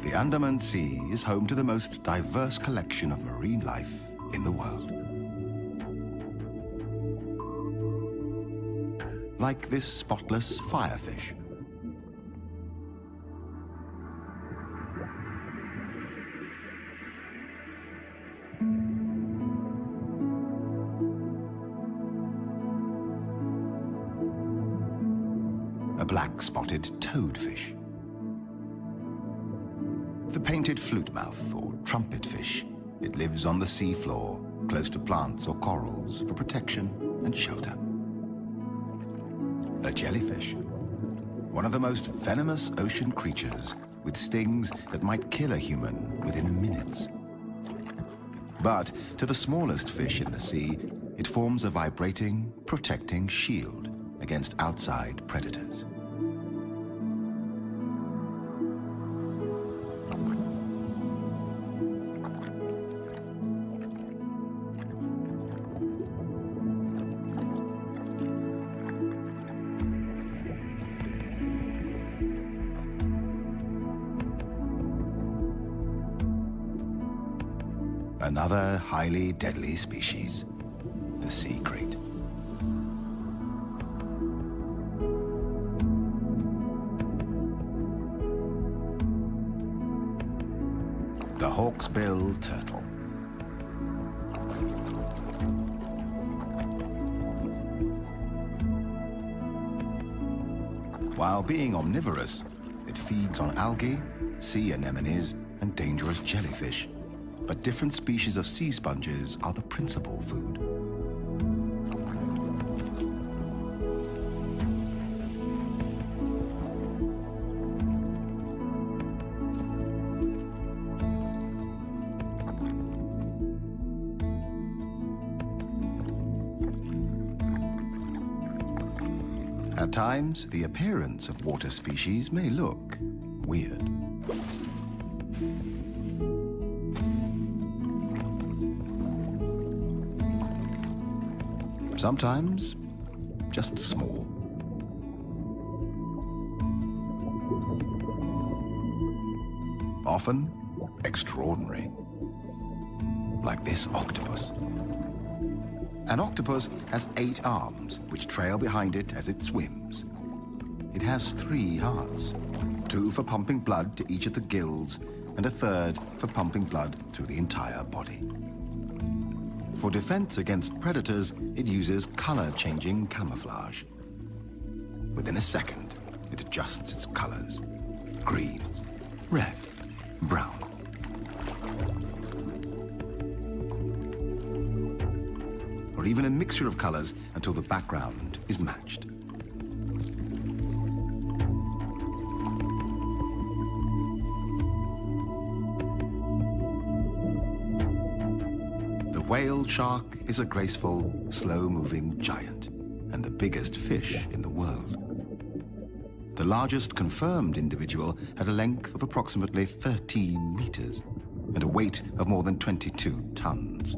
The Andaman Sea is home to the most diverse collection of marine life in the world. like this spotless firefish. A black-spotted toadfish. The painted flutemouth or trumpetfish. It lives on the seafloor, close to plants or corals for protection and shelter. A jellyfish, one of the most venomous ocean creatures with stings that might kill a human within minutes. But to the smallest fish in the sea, it forms a vibrating, protecting shield against outside predators. Another highly deadly species, the sea krait. The hawksbill turtle. While being omnivorous, it feeds on algae, sea anemones, and dangerous jellyfish. But different species of sea sponges are the principal food. At times, the appearance of water species may look weird. Sometimes, just small. Often, extraordinary. Like this octopus. An octopus has 8 arms, which trail behind it as it swims. It has 3 hearts, 2 for pumping blood to each of the gills, and a third for pumping blood through the entire body. For defense against predators, it uses color-changing camouflage. Within a second, it adjusts its colors. Green, red, brown. Or even a mixture of colors until the background is matched. The whale shark is a graceful, slow-moving giant and the biggest fish in the world. The largest confirmed individual had a length of approximately 13 meters and a weight of more than 22 tons.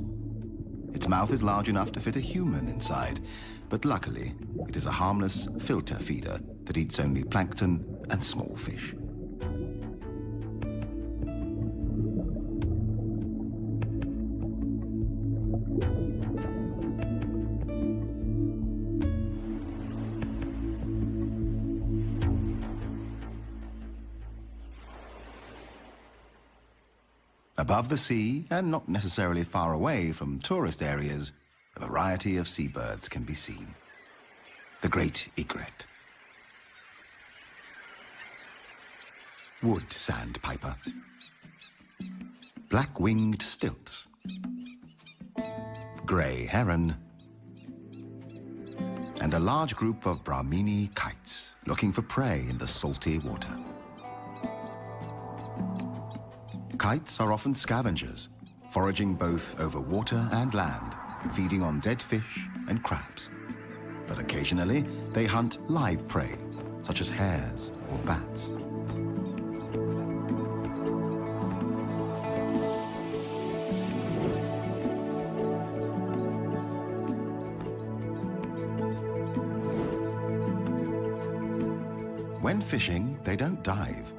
Its mouth is large enough to fit a human inside, but luckily, it is a harmless filter feeder that eats only plankton and small fish. Above the sea, and not necessarily far away from tourist areas, a variety of seabirds can be seen. The great egret. Wood sandpiper. Black-winged stilts. Grey heron. And a large group of Brahmini kites looking for prey in the salty water. Kites are often scavengers, foraging both over water and land, feeding on dead fish and crabs. But occasionally, they hunt live prey, such as hares or bats. When fishing, they don't dive.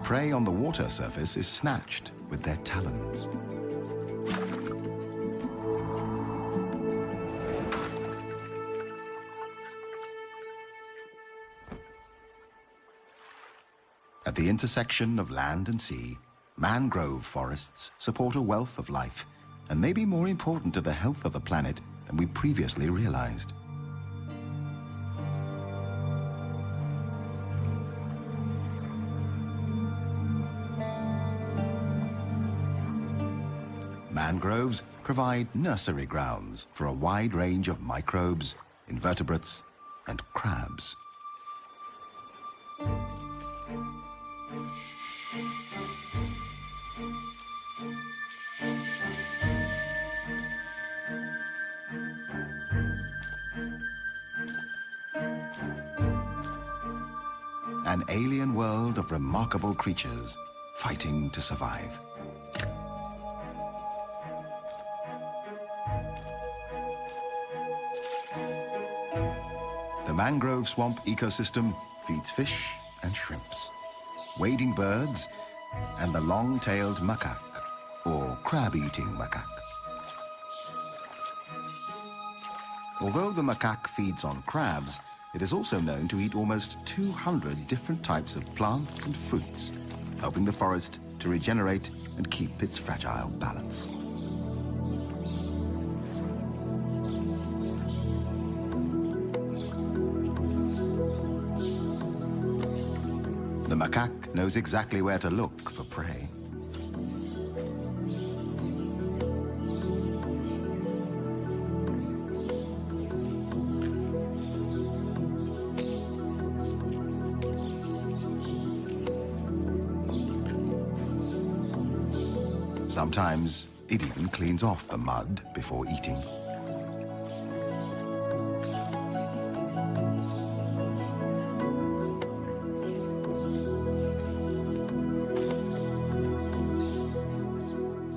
Prey on the water surface is snatched with their talons. At the intersection of land and sea, mangrove forests support a wealth of life and may be more important to the health of the planet than we previously realized. Mangroves provide nursery grounds for a wide range of microbes, invertebrates, and crabs. An alien world of remarkable creatures fighting to survive. The mangrove swamp ecosystem feeds fish and shrimps, wading birds, and the long-tailed macaque, or crab-eating macaque. Although the macaque feeds on crabs, it is also known to eat almost 200 different types of plants and fruits, helping the forest to regenerate and keep its fragile balance. The macaque knows exactly where to look for prey. Sometimes it even cleans off the mud before eating.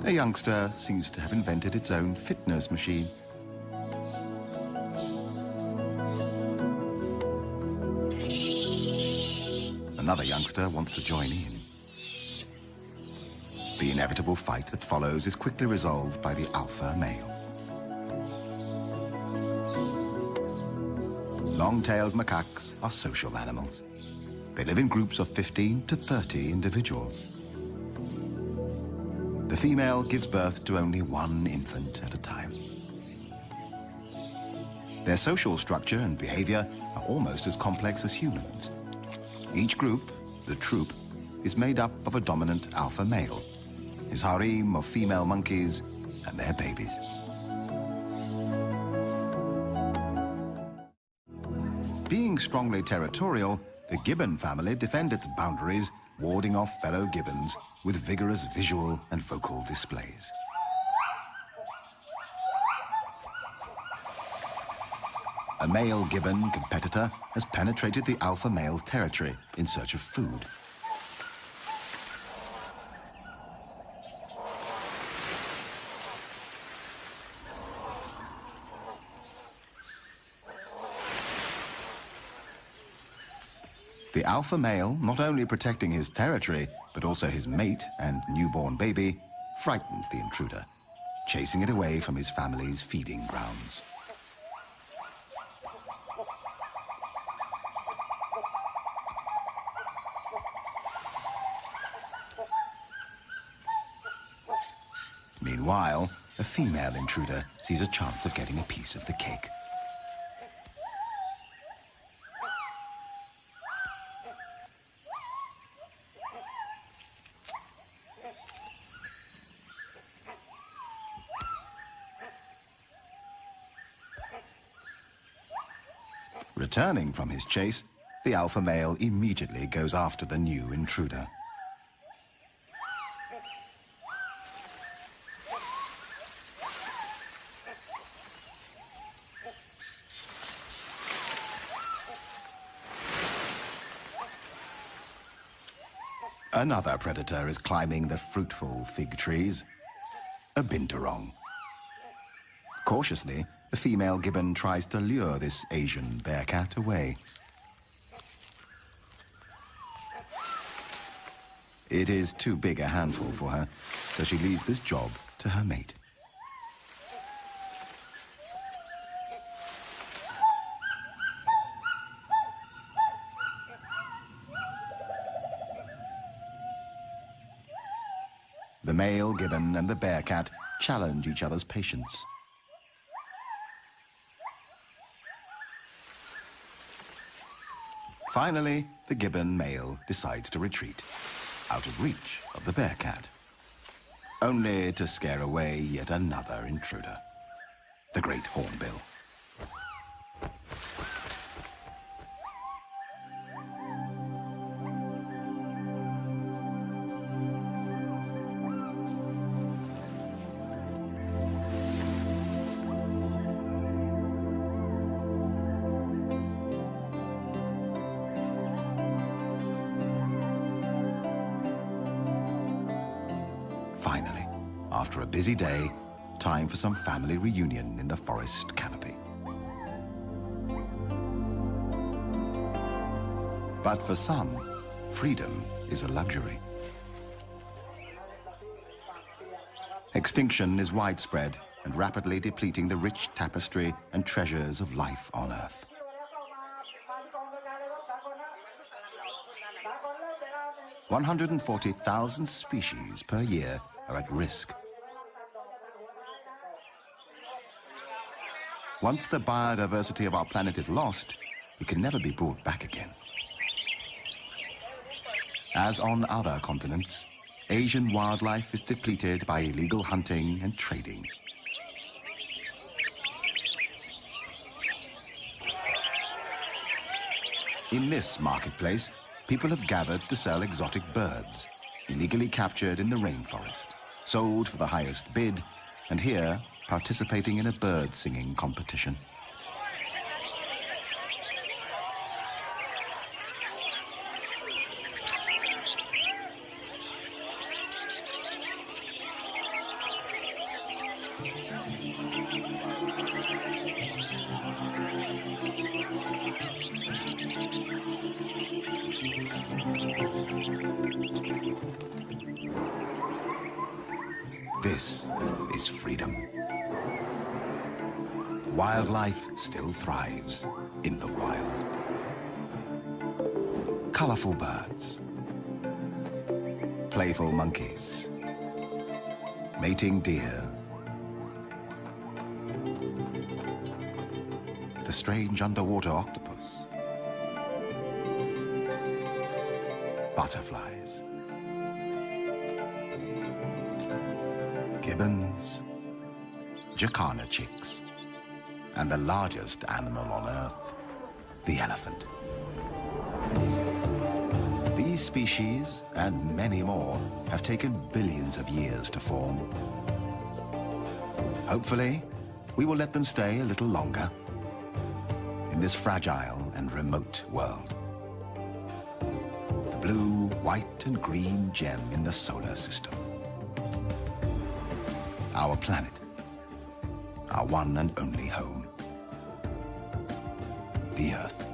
A youngster seems to have invented its own fitness machine. Another youngster wants to join in. The inevitable fight that follows is quickly resolved by the alpha male. Long-tailed macaques are social animals. They live in groups of 15 to 30 individuals. The female gives birth to only one infant at a time. Their social structure and behavior are almost as complex as humans. Each group, the troop, is made up of a dominant alpha male, his harem of female monkeys, and their babies. Being strongly territorial, the gibbon family defend its boundaries, warding off fellow gibbons with vigorous visual and vocal displays. A male gibbon competitor has penetrated the alpha male territory in search of food. The alpha male, not only protecting his territory, but also his mate and newborn baby, frightens the intruder, chasing it away from his family's feeding grounds. Meanwhile, a female intruder sees a chance of getting a piece of the cake. Returning from his chase, the alpha male immediately goes after the new intruder. Another predator is climbing the fruitful fig trees, a binturong. Cautiously, the female gibbon tries to lure this Asian bearcat away. It is too big a handful for her, so she leaves this job to her mate. The male gibbon and the bearcat challenge each other's patience. Finally, the gibbon male decides to retreat, out of reach of the bearcat, only to scare away yet another intruder, the great hornbill. Finally, after a busy day, time for some family reunion in the forest canopy. But for some, freedom is a luxury. Extinction is widespread and rapidly depleting the rich tapestry and treasures of life on Earth. 140,000 species per year are at risk. Once the biodiversity of our planet is lost, it can never be brought back again. As on other continents, Asian wildlife is depleted by illegal hunting and trading. In this marketplace, people have gathered to sell exotic birds, illegally captured in the rainforest, sold for the highest bid, and here participating in a bird singing competition. This is freedom. Wildlife still thrives in the wild. Colorful birds, playful monkeys, mating deer, the strange underwater octopus, butterflies, gibbons, jacana chicks, and the largest animal on Earth, the elephant. These species, and many more, have taken billions of years to form. Hopefully, we will let them stay a little longer in this fragile and remote world. The blue, white, and green gem in the solar system. Our planet, our one and only home, the Earth.